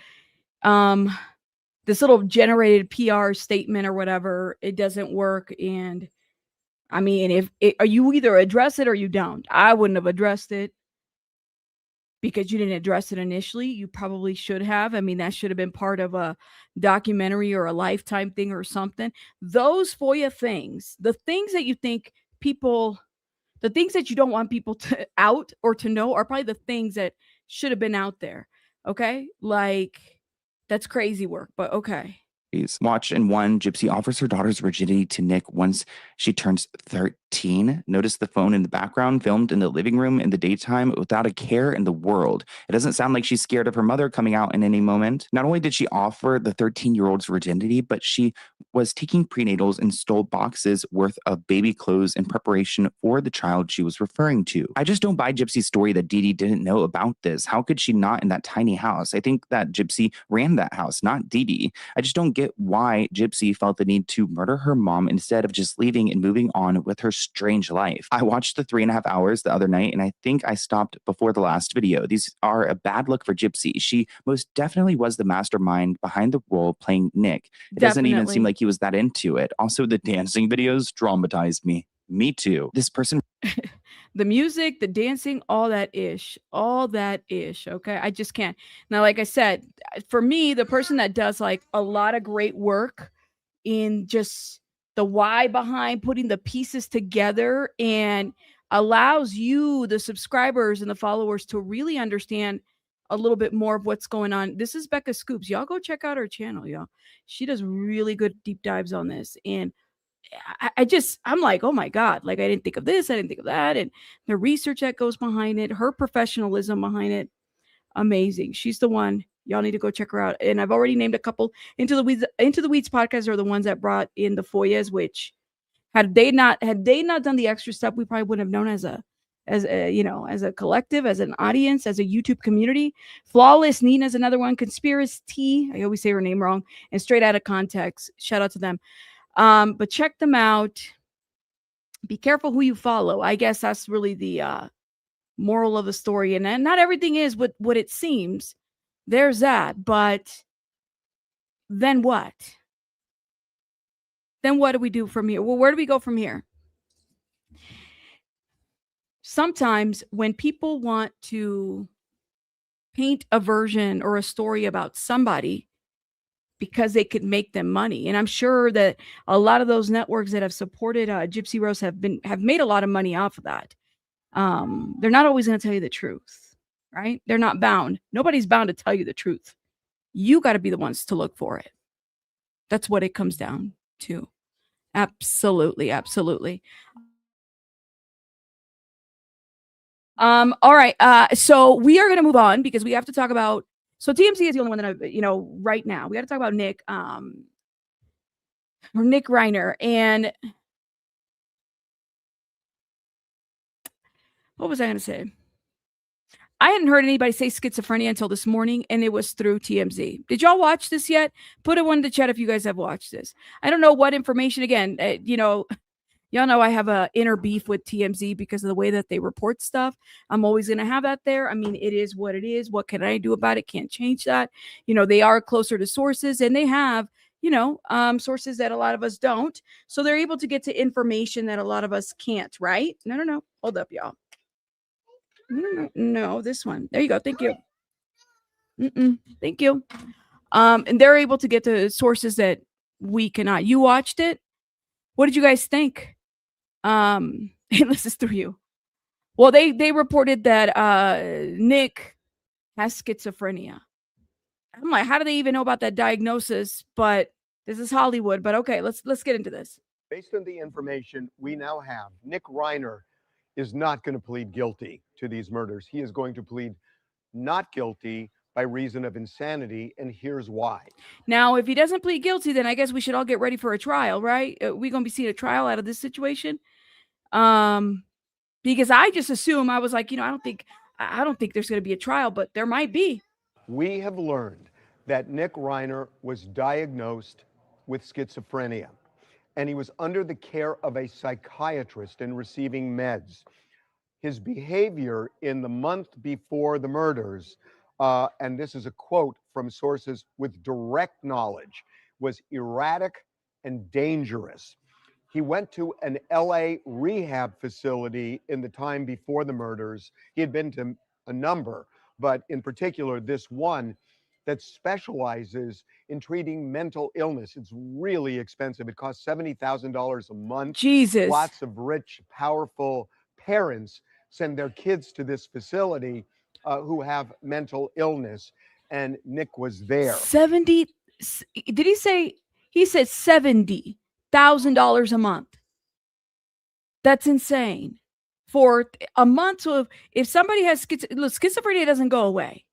this little generated PR statement or whatever, it doesn't work. And I mean, you either address it or you don't. I wouldn't have addressed it because you didn't address it initially. You probably should have. I mean, that should have been part of a documentary or a Lifetime thing or something. Those FOIA things, the things that you think people, the things that you don't want people to out or to know are probably the things that should have been out there. Okay. Like, that's crazy work, but okay. Watch in one, Gypsy offers her daughter's virginity to Nick once she turns 13. Notice the phone in the background, filmed in the living room in the daytime without a care in the world. It doesn't sound like she's scared of her mother coming out in any moment. Not only did she offer the 13-year-old's virginity, but she was taking prenatals and stole boxes worth of baby clothes in preparation for the child she was referring to. I just don't buy Gypsy's story that Dee Dee didn't know about this. How could she not in that tiny house? I think that Gypsy ran that house, not Dee Dee. I just don't get why Gypsy felt the need to murder her mom instead of just leaving and moving on with her strange life. I watched the 3.5 hours the other night, and I think I stopped before the last video. These are a bad look for Gypsy. She most definitely was the mastermind behind the role playing Nick. It doesn't even seem like he was that into it. Also, the dancing videos traumatized me. Me too. This person... The music, the dancing, all that ish. Okay, I just can't. Now, like I said, for me, the person that does like a lot of great work in just the why behind putting the pieces together and allows you, the subscribers and the followers, to really understand a little bit more of what's going on. This is Becca Scoops. Y'all go check out her channel, y'all. She does really good deep dives on this. And I'm like, oh my God, like I didn't think of this, I didn't think of that. And the research that goes behind it, her professionalism behind it, amazing. She's the one. Y'all need to go check her out. And I've already named a couple. Into the Weeds podcast are the ones that brought in the Foyas, which had they not done the extra stuff, we probably wouldn't have known as a collective, as an audience, as a YouTube community. Flawless Nina's another one. Conspiracy, I always say her name wrong, and Straight Out of Context. Shout out to them. But check them out. Be careful who you follow. I guess that's really the moral of the story. And not everything is what it seems. There's that. But then what? Then what do we do from here? Well, where do we go from here? Sometimes when people want to paint a version or a story about somebody because they could make them money. And I'm sure that a lot of those networks that have supported Gypsy Rose have made a lot of money off of that. They're not always going to tell you the truth, right? They're not bound. Nobody's bound to tell you the truth. You got to be the ones to look for it. That's what it comes down to. Absolutely. Absolutely. All right. So we are going to move on because we have to talk about, so TMZ is the only one that right now we got to talk about Nick, or Nick Reiner. And what was I going to say? I hadn't heard anybody say schizophrenia until this morning, and it was through TMZ. Did y'all watch this yet? Put it in the chat if you guys have watched this. I don't know what information, again, y'all know I have a inner beef with TMZ because of the way that they report stuff. I'm always going to have that there. I mean, it is what it is. What can I do about it? Can't change that. They are closer to sources, and they have, sources that a lot of us don't. So they're able to get to information that a lot of us can't, right? No. Hold up, y'all. No, this one. There you go. Thank you. Thank you. And they're able to get to sources that we cannot. You watched it? What did you guys think? This is through you. Well, they reported that Nick has schizophrenia. I'm like, how do they even know about that diagnosis? But this is Hollywood. But okay, let's get into this. Based on the information we now have, Nick Reiner is not going to plead guilty to these murders. He is going to plead not guilty by reason of insanity, and here's why. Now, if he doesn't plead guilty, then I guess we should all get ready for a trial, right? We're going to be seeing a trial out of this situation. Because I just assume, I was like, I don't think there's going to be a trial, but there might be. We have learned that Nick Reiner was diagnosed with schizophrenia, and he was under the care of a psychiatrist and receiving meds. His behavior in the month before the murders, and this is a quote from sources with direct knowledge, was erratic and dangerous. He went to an LA rehab facility in the time before the murders. He had been to a number, but in particular, this one that specializes in treating mental illness. It's really expensive. It costs $70,000 a month. Jesus. Lots of rich, powerful parents send their kids to this facility who have mental illness, and Nick was there. Did he say? He said $70,000 a month. That's insane. For a month of, if somebody has schizophrenia doesn't go away,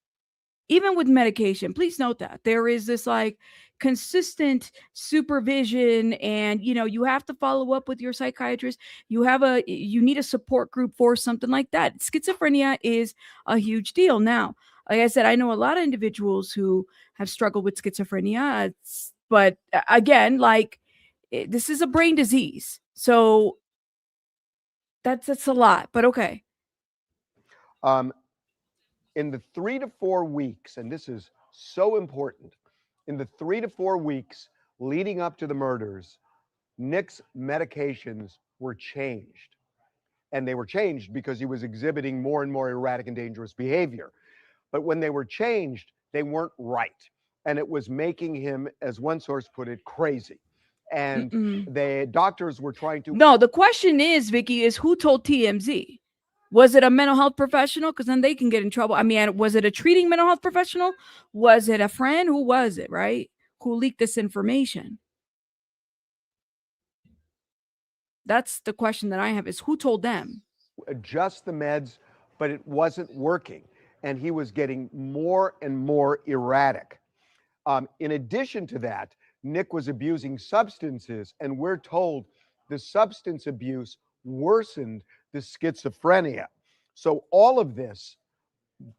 even with medication. Please note that there is this like consistent supervision, and you have to follow up with your psychiatrist. You need a support group for something like that. Schizophrenia is a huge deal. Now, like I said, I know a lot of individuals who have struggled with schizophrenia, but again, like this is a brain disease, so that's a lot. But okay. In the 3 to 4 weeks, and this is so important, in the 3 to 4 weeks leading up to the murders, Nick's medications were changed. And they were changed because he was exhibiting more and more erratic and dangerous behavior. But when they were changed, they weren't right. And it was making him, as one source put it, crazy. And the doctors were trying to... No, the question is, Vicky, is who told TMZ? Was it a mental health professional? Because then they can get in trouble. I mean, was it a treating mental health professional? Was it a friend? Who was it, right? Who leaked this information? That's the question that I have, is who told them? Adjust the meds, but it wasn't working. And he was getting more and more erratic. In addition to that, Nick was abusing substances, and we're told the substance abuse worsened the schizophrenia. So all of this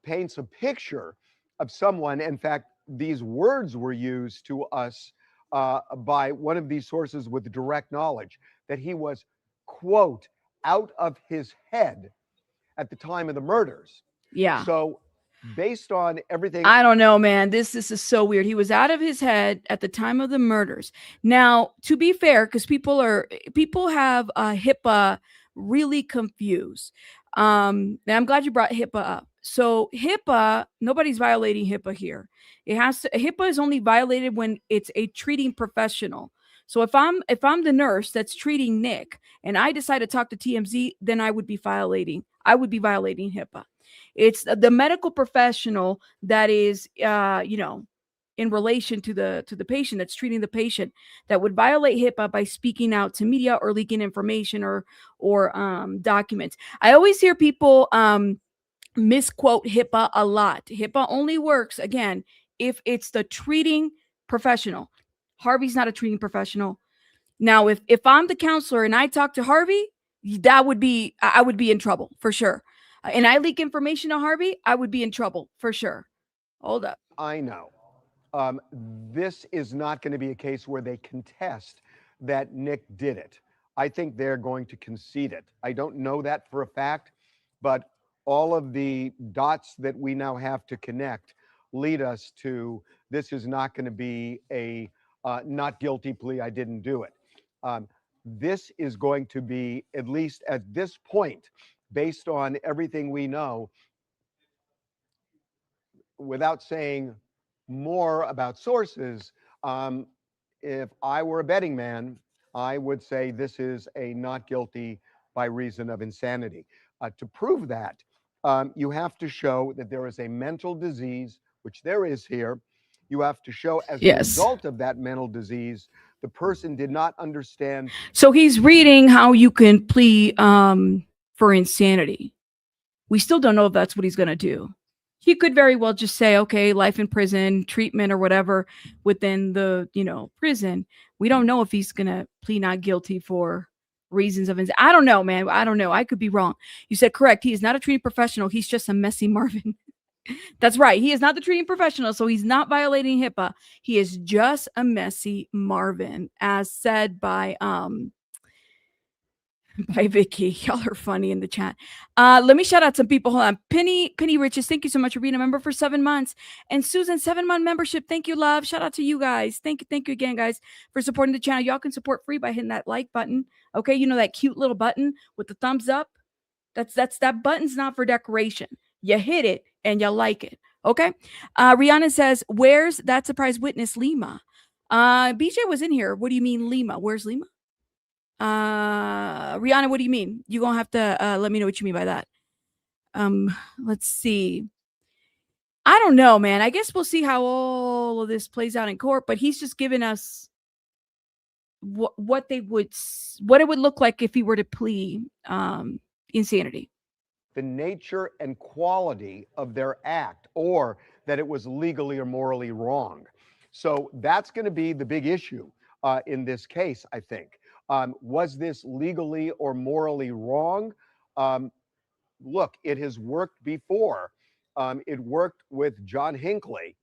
paints a picture of someone. In fact, these words were used to us by one of these sources with direct knowledge, that he was, quote, out of his head at the time of the murders. Yeah. So based on everything... I don't know, man. This is so weird. He was out of his head at the time of the murders. Now, to be fair, because people have HIPAA really confused. And I'm glad you brought HIPAA up. So HIPAA, nobody's violating HIPAA here. HIPAA is only violated when it's a treating professional. So if I'm the nurse that's treating Nick and I decide to talk to TMZ, then I would be violating HIPAA. It's the medical professional that is, in relation to the patient that's treating the patient, that would violate HIPAA by speaking out to media or leaking information or documents. I always hear people misquote HIPAA a lot. HIPAA only works, again, if it's the treating professional. Harvey's not a treating professional. Now, if I'm the counselor and I talk to Harvey, I would be in trouble for sure. And I leak information to Harvey, I would be in trouble for sure. Hold up. I know. This is not going to be a case where they contest that Nick did it. I think they're going to concede it. I don't know that for a fact, but all of the dots that we now have to connect lead us to this is not going to be a not guilty plea, I didn't do it. This is going to be, at least at this point, based on everything we know, without saying more about sources, if I were a betting man, I would say this is a not guilty by reason of insanity. To prove that, you have to show that there is a mental disease, which there is here. You have to show as a result of that mental disease, the person did not understand. So he's reading how you can plea for insanity. We still don't know if that's what he's going to do. He could very well just say, okay, life in prison, treatment or whatever within the, prison. We don't know if he's going to plead not guilty for reasons of insanity. I don't know, man. I don't know. I could be wrong. You said correct. He is not a treating professional. He's just a messy Marvin. That's right. He is not the treating professional, so he's not violating HIPAA. He is just a messy Marvin, as said by Vicky. Y'all are funny in the chat. Let me shout out some people. Hold on. Penny Riches, thank you so much for being a member for 7 months. And Susan, 7-month membership. Thank you, love. Shout out to you guys. Thank you again, guys, for supporting the channel. Y'all can support free by hitting that like button. Okay, you know that cute little button with the thumbs up? That button's not for decoration. You hit it and you like it. Okay. Rihanna says, where's that surprise witness, Lima? BJ was in here. What do you mean, Lima? Where's Lima? Rihanna, what do you mean? You're gonna have to let me know what you mean by that. Let's see. I don't know, man. I guess we'll see how all of this plays out in court, but he's just given us what it would look like if he were to plead insanity. The nature and quality of their act, or that it was legally or morally wrong. So that's going to be the big issue in this case, I think. Was this legally or morally wrong? Look, it has worked before. It worked with John Hinckley.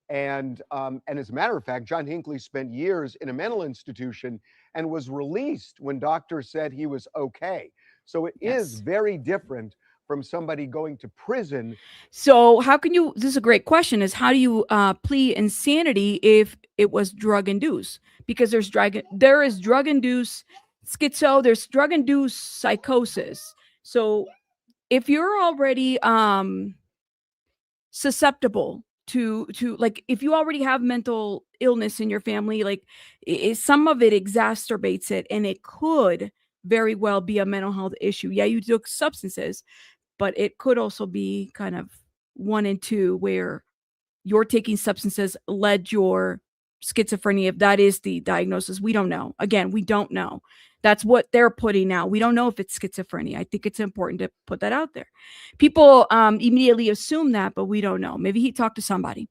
And as a matter of fact, John Hinckley spent years in a mental institution and was released when doctors said he was okay. So it is very different from somebody going to prison. So how can you, this is a great question, is how do you plead insanity if it was drug induced? Because there is drug induced schizo, there's drug induced psychosis. So if you're already susceptible to like, if you already have mental illness in your family, like some of it exacerbates it, and it could very well be a mental health issue. Yeah, you took substances, but it could also be kind of 1 and 2 where you're taking substances led your schizophrenia. If that is the diagnosis, we don't know. Again, we don't know. That's what they're putting out. We don't know if it's schizophrenia. I think it's important to put that out there. People immediately assume that, but we don't know. Maybe he talked to somebody.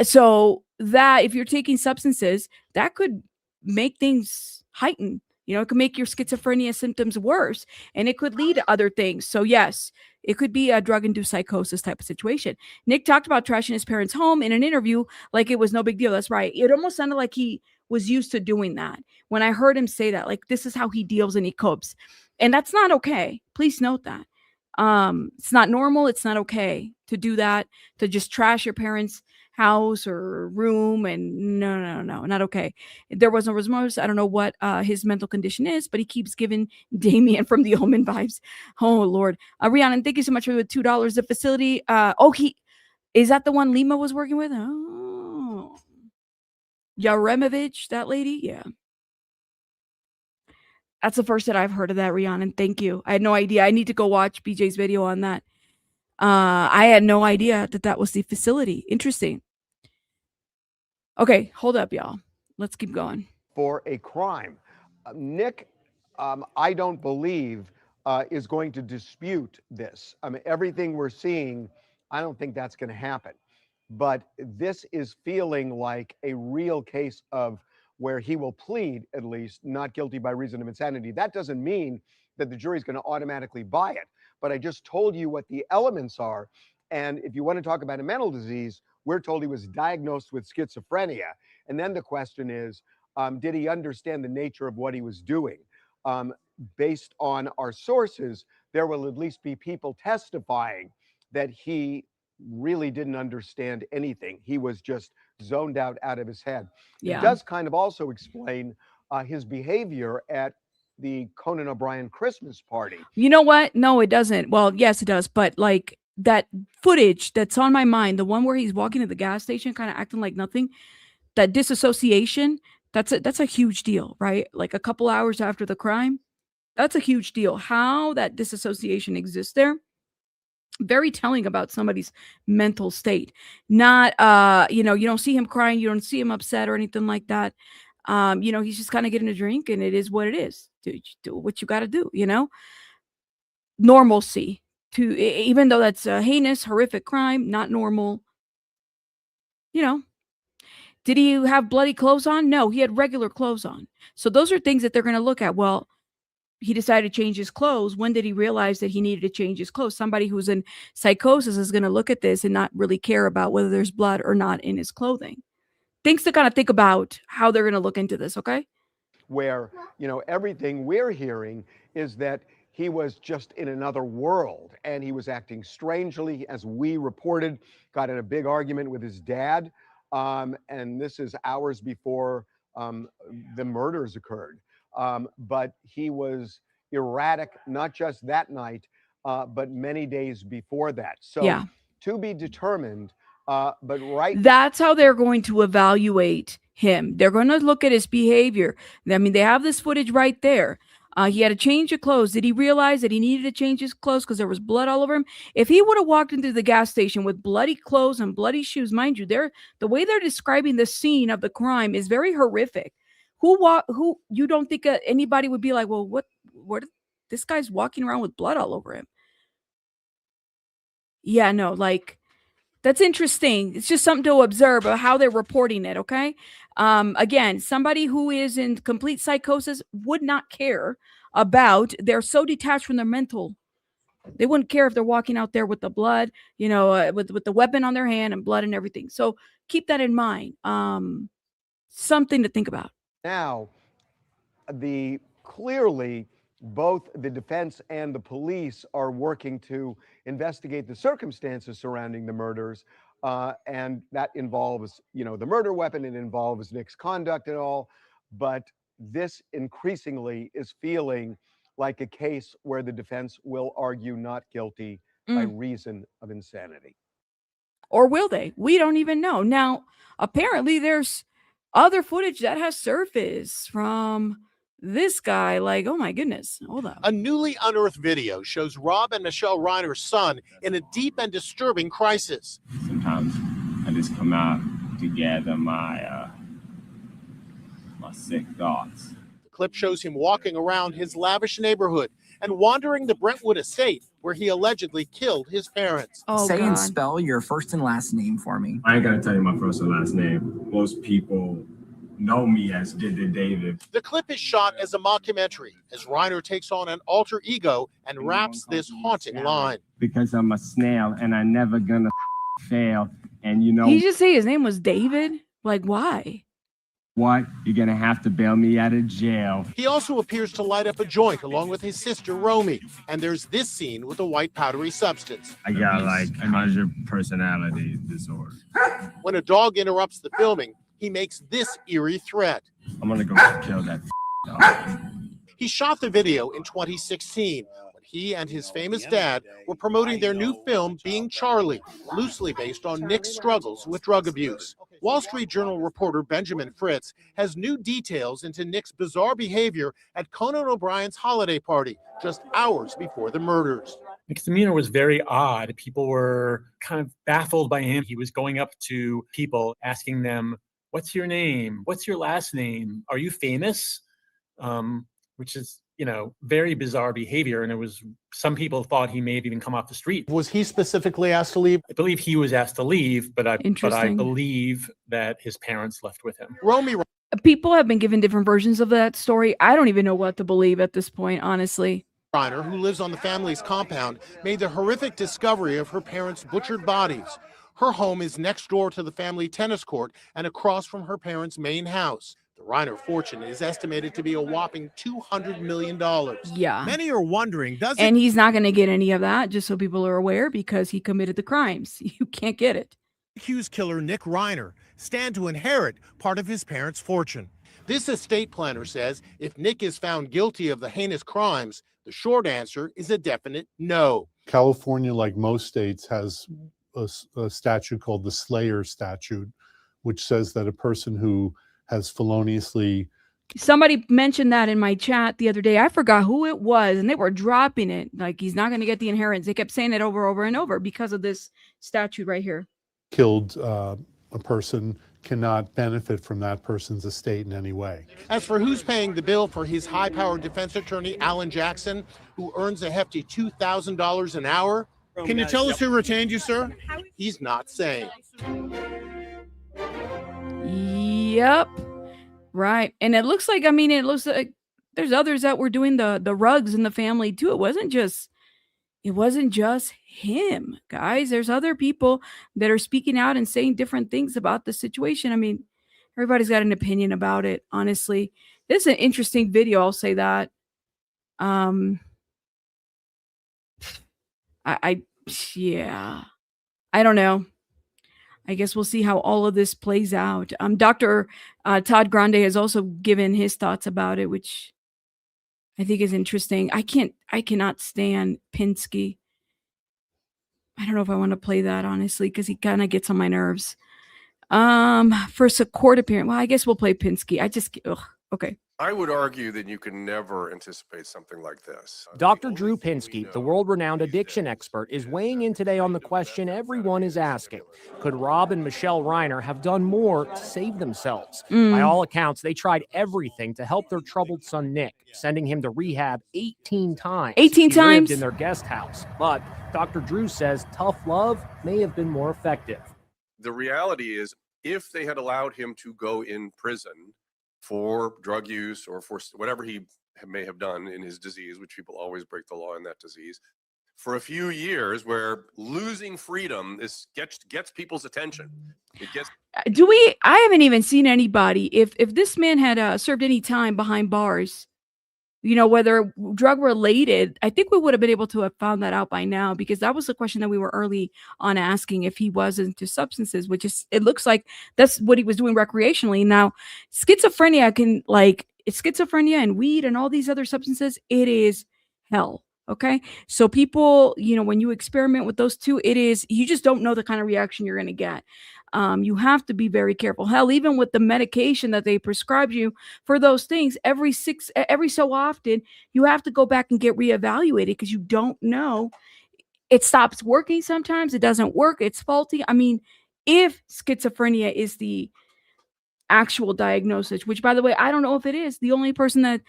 So that if you're taking substances, that could make things heighten. You know, it could make your schizophrenia symptoms worse, and it could lead to other things. So yes, it could be a drug-induced psychosis type of situation. Nick talked about trashing his parents' home in an interview like it was no big deal. That's right. It almost sounded like he was used to doing that. When I heard him say that, like, this is how he deals and he copes. And that's not okay. Please note that. It's not normal. It's not okay to do that, to just trash your parents' house or room. And no, not okay. There was no remorse. I don't know what his mental condition is, but he keeps giving Damien from the Omen vibes. Oh Lord. Rhiannon, thank you so much for the $2. The facility. Is that the one Lima was working with? Oh, Yaremovich, that lady. Yeah. That's the first that I've heard of that, Rhiannon. Thank you. I had no idea. I need to go watch BJ's video on that. I had no idea that was the facility. Interesting. Okay, hold up, y'all. Let's keep going. For a crime. Nick, I don't believe, is going to dispute this. I mean, everything we're seeing, I don't think that's going to happen. But this is feeling like a real case of where he will plead, at least, not guilty by reason of insanity. That doesn't mean that the jury's going to automatically buy it. But I just told you what the elements are. And if you want to talk about a mental disease, we're told he was diagnosed with schizophrenia. And then the question is, did he understand the nature of what he was doing? Based on our sources, there will at least be people testifying that he really didn't understand anything. He was just zoned out of his head. Yeah. It does kind of also explain his behavior at the Conan O'Brien Christmas party. You know what? No, it doesn't. Well, yes, it does. But like that footage that's on my mind, the one where he's walking to the gas station, kind of acting like nothing, that disassociation, that's a huge deal, right? Like a couple hours after the crime, that's a huge deal. How that disassociation exists there, very telling about somebody's mental state. Not, you don't see him crying, you don't see him upset or anything like that. He's just kind of getting a drink, and it is what it is. Do what you got to do, Normalcy, even though that's a heinous, horrific crime, not normal. Did he have bloody clothes on? No, he had regular clothes on. So those are things that they're going to look at. Well, he decided to change his clothes. When did he realize that he needed to change his clothes? Somebody who's in psychosis is going to look at this and not really care about whether there's blood or not in his clothing. Things to kind of think about how they're going to look into this, okay? Where, everything we're hearing is that he was just in another world and he was acting strangely, as we reported, got in a big argument with his dad. And this is hours before the murders occurred. But he was erratic, not just that night, but many days before that. So yeah. To be determined, but right. That's how they're going to evaluate him. They're going to look at his behavior. I mean, they have this footage right there. He had a change of clothes. Did he realize that he needed to change his clothes because there was blood all over him? If he would have walked into the gas station with bloody clothes and bloody shoes, mind you, the way they're describing the scene of the crime is very horrific. Who you don't think anybody would be like, well, what this guy's walking around with blood all over him? Yeah, no, like that's interesting. It's just something to observe of how they're reporting it. Okay. Again, somebody who is in complete psychosis would not care about, they're so detached from their mental. They wouldn't care if they're walking out there with the blood, with the weapon on their hand and blood and everything. So keep that in mind. Something to think about. Now, clearly both the defense and the police are working to investigate the circumstances surrounding the murders. And that involves, the murder weapon, it involves Nick's conduct and all. But this increasingly is feeling like a case where the defense will argue not guilty by reason of insanity. Or will they? We don't even know. Now, apparently there's other footage that has surfaced from this guy. Like, oh my goodness, hold up. A newly unearthed video shows Rob and Michelle Reiner's son in a deep and disturbing crisis. Sometimes I just come out to gather my sick thoughts. The clip shows him walking around his lavish neighborhood and wandering the Brentwood estate where he allegedly killed his parents. Say and spell your first and last name for me. I ain't gotta tell you my first and last name. Most people know me as Did David. The clip is shot as a mockumentary as Reiner takes on an alter ego and raps this haunting line. Because I'm a snail and I never gonna fail. And He just say his name was David? Like, why? What? You're gonna have to bail me out of jail. He also appears to light up a joint along with his sister Romy. And there's this scene with a white powdery substance. I got like 100 personality disorder. When a dog interrupts the filming, he makes this eerie threat. I'm gonna go kill that dog. He shot the video in 2016 when he and his famous dad were promoting their new film, Being Charlie, loosely based on Nick's struggles with drug abuse. Wall Street Journal reporter Benjamin Fritz has new details into Nick's bizarre behavior at Conan O'Brien's holiday party just hours before the murders. Nick's demeanor was very odd. People were kind of baffled by him. He was going up to people, asking them, "What's your name? What's your last name? Are you famous?" Which is, very bizarre behavior. And some people thought he may have even come off the street. Was he specifically asked to leave? I believe he was asked to leave, but I believe that his parents left with him. Romy. People have been given different versions of that story. I don't even know what to believe at this point, honestly. Reiner, who lives on the family's compound, made the horrific discovery of her parents' butchered bodies. Her home is next door to the family tennis court and across from her parents' main house. The Reiner fortune is estimated to be a whopping $200 million. Yeah. Many are wondering, and he's not going to get any of that, just so people are aware, because he committed the crimes. You can't get it. Accused killer Nick Reiner stand to inherit part of his parents' fortune. This estate planner says if Nick is found guilty of the heinous crimes, the short answer is a definite no. California, like most states, has a statute called the Slayer statute, which says that a person who has feloniously... Somebody mentioned that in my chat the other day. I forgot who it was, and they were dropping it. Like, he's not going to get the inheritance. They kept saying it over and over because of this statute right here. Killed a person cannot benefit from that person's estate in any way. As for who's paying the bill for his high-powered defense attorney, Alan Jackson, who earns a hefty $2,000 an hour, can you tell us who retained you, sir? He's not saying. Yep. Right. And it looks like, it looks like there's others that were doing the rugs in the family too. It wasn't just him, guys. There's other people that are speaking out and saying different things about the situation. Everybody's got an opinion about it, honestly. This is an interesting video, I'll say that. Yeah. I don't know. I guess we'll see how all of this plays out. Dr. Todd Grande has also given his thoughts about it, which I think is interesting. I cannot stand Pinsky. I don't know if I want to play that, honestly, because he kind of gets on my nerves. For a court appearance, well, I guess we'll play Pinsky. Okay. I would argue that you can never anticipate something like this. Dr. Drew Pinsky, the world-renowned addiction expert, is weighing in today on the question everyone is asking. Could Rob and Michelle Reiner have done more to save themselves? By all accounts, they tried everything to help their troubled son Nick, sending him to rehab 18 times. 18 He times? lived in their guest house. But Dr. Drew says tough love may have been more effective. The reality is, if they had allowed him to go in prison for drug use or for whatever he may have done in his disease, which people always break the law in that disease, for a few years, where losing freedom gets people's attention. It gets. I haven't even seen anybody. If this man had served any time behind bars, whether drug related, I think we would have been able to have found that out by now, because that was the question that we were early on asking, if he was into substances, which is, it looks like that's what he was doing recreationally. Now, schizophrenia schizophrenia and weed and all these other substances, it is hell. Okay. So people, when you experiment with those two, you just don't know the kind of reaction you're going to get. You have to be very careful. Hell, even with the medication that they prescribe you for those things, every so often, you have to go back and get reevaluated, because you don't know. It stops working sometimes. It doesn't work. It's faulty. I mean, if schizophrenia is the actual diagnosis, which, by the way, I don't know if it is. The only person that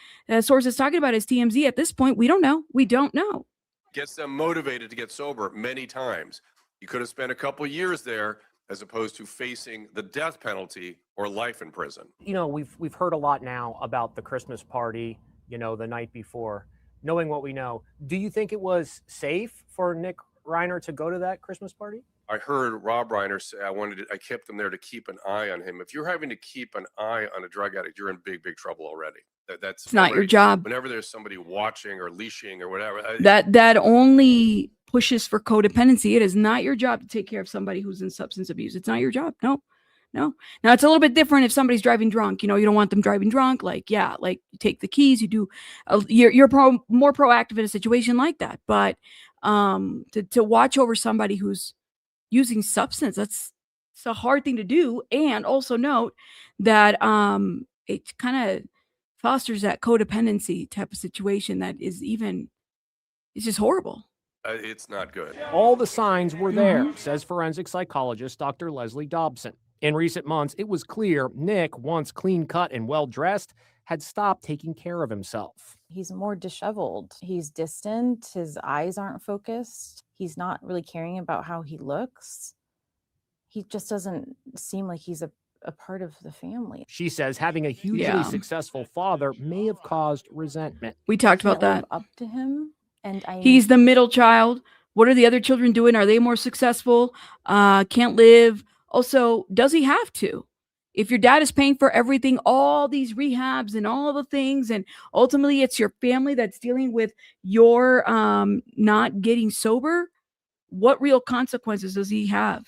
source is talking about is TMZ at this point. We don't know. We don't know. Gets them motivated to get sober many times. You could have spent a couple years there, as opposed to facing the death penalty or life in prison. We've heard a lot now about the Christmas party, the night before. Knowing what we know, do you think it was safe for Nick Reiner to go to that Christmas party? I heard Rob Reiner say, I kept him there to keep an eye on him. If you're having to keep an eye on a drug addict, you're in big, big trouble already. It's not your job. Whenever there's somebody watching or leashing or whatever. That only pushes for codependency. It is not your job to take care of somebody who's in substance abuse. It's not your job. No. Now it's a little bit different if somebody's driving drunk. You don't want them driving drunk. You take the keys. You do. You're more proactive in a situation like that. But to watch over somebody who's using substance, it's a hard thing to do. And also note that it kind of fosters that codependency type of situation that is it's just horrible. It's not good. All the signs were there, says forensic psychologist Dr. Leslie Dobson. In recent months, it was clear Nick, once clean-cut and well-dressed, had stopped taking care of himself. He's more disheveled. He's distant. His eyes aren't focused. He's not really caring about how he looks. He just doesn't seem like he's a part of the family. She says having a hugely successful father may have caused resentment. We talked about that. Up to him. And he's the middle child. What are the other children doing? Are they more successful? Can't live. Also, does he have to? If your dad is paying for everything, all these rehabs and all the things, and ultimately it's your family that's dealing with your not getting sober, what real consequences does he have?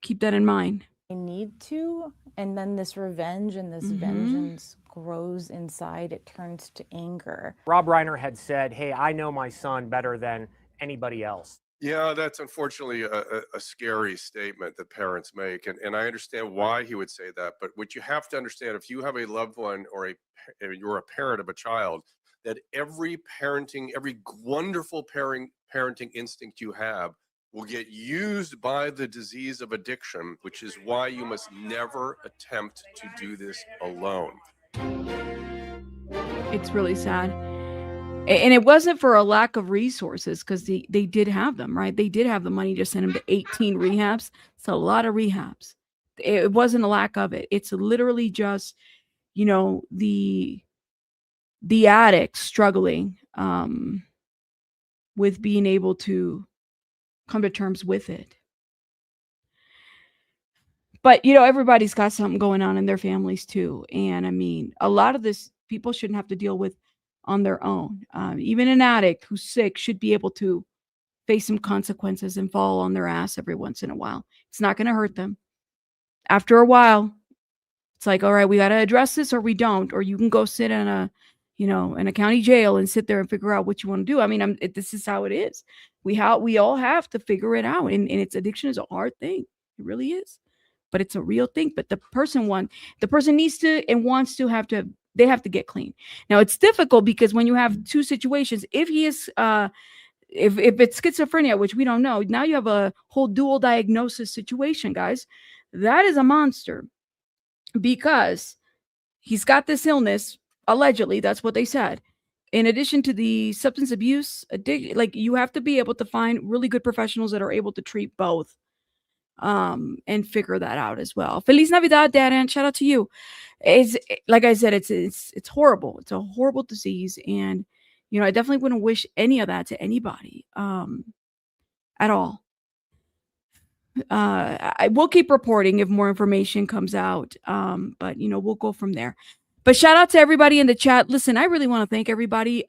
Keep that in mind. I need to. And then this revenge and this vengeance grows inside. It turns to anger. Rob Reiner had said, hey, I know my son better than anybody else. Yeah, that's unfortunately a scary statement that parents make. And I understand why he would say that. But what you have to understand, if you have a loved one or you're a parent of a child, that every wonderful parenting instinct you have will get used by the disease of addiction, which is why you must never attempt to do this alone. It's really sad. And it wasn't for a lack of resources, because they did have them, right? They did have the money to send him to 18 rehabs. It's a lot of rehabs. It wasn't a lack of it. It's literally just, the addict struggling with being able to come to terms with it. But, everybody's got something going on in their families too. And I mean, a lot of this people shouldn't have to deal with on their own. Even an addict who's sick should be able to face some consequences and fall on their ass every once in a while. It's not going to hurt them. After a while, it's like, all right, we got to address this or we don't, or you can go sit in a county jail and sit there and figure out what you want to do. I mean, this is how it is. We all have to figure it out. And its addiction is a hard thing. It really is. but it's a real thing. But the person needs to and wants to they have to get clean. Now it's difficult because when you have two situations, if he is if it's schizophrenia, which we don't know, now you have a whole dual diagnosis situation, guys. That is a monster, because he's got this illness, allegedly, that's what they said. In addition to the substance abuse, like, you have to be able to find really good professionals that are able to treat both, and figure that out as well. Feliz Navidad, Dad, and shout out to you. It's like I said, it's horrible. It's a horrible disease, and I definitely wouldn't wish any of that to anybody, at all. I will keep reporting if more information comes out, but we'll go from there. But shout out to everybody in the chat. Listen, I really want to thank everybody.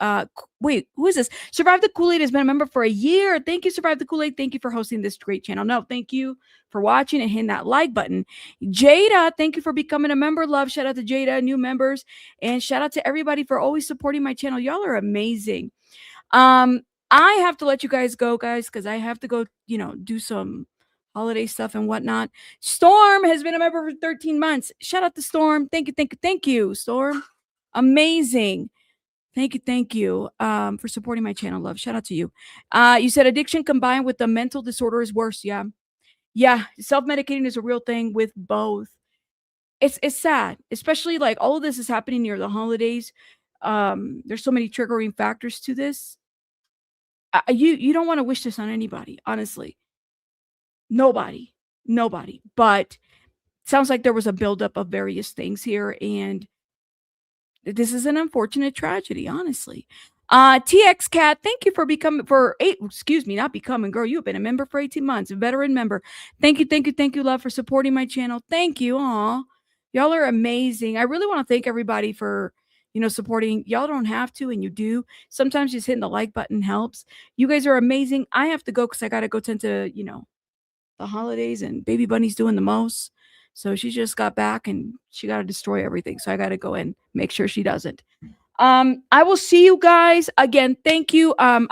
Wait, who is this? Survive the Kool-Aid has been a member for a year. Thank you, Survive the Kool-Aid. Thank you for hosting this great channel. No, thank you for watching and hitting that like button. Jada, thank you for becoming a member. Love, shout out to Jada, new members, and shout out to everybody for always supporting my channel. Y'all are amazing. I have to let you guys go, guys, because I have to go, do some holiday stuff and whatnot. Storm has been a member for 13 months. Shout out to Storm. Thank you, Storm. Amazing. Thank you for supporting my channel. Love, shout out to you. You said addiction combined with the mental disorder is worse. Yeah, self-medicating is a real thing with both. It's sad, especially like all of this is happening near the holidays. There's so many triggering factors to this. You don't want to wish this on anybody, honestly. Nobody. But sounds like there was a buildup of various things here, and this is an unfortunate tragedy, honestly. TX Cat, thank you for not becoming, girl. You've been a member for 18 months, a veteran member. Thank you, love, for supporting my channel. Thank you. Aw, y'all are amazing. I really want to thank everybody for supporting. Y'all don't have to, and you do. Sometimes just hitting the like button helps. You guys are amazing. I have to go because I gotta go tend to the holidays, and Baby Bunny's doing the most. So she just got back and she got to destroy everything. So I got to go and make sure she doesn't. I will see you guys again. Thank you. We're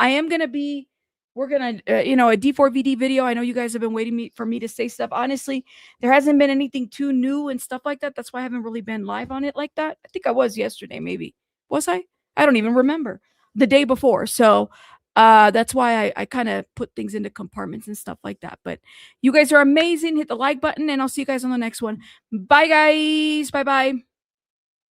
going to, a D4VD video. I know you guys have been waiting for me to say stuff. Honestly, there hasn't been anything too new and stuff like that. That's why I haven't really been live on it like that. I think I was yesterday, maybe. Was I? I don't even remember. The day before. So that's why I kind of put things into compartments and stuff like that. But you guys are amazing. Hit the like button, and I'll see you guys on the next one. Bye, guys. Bye-bye.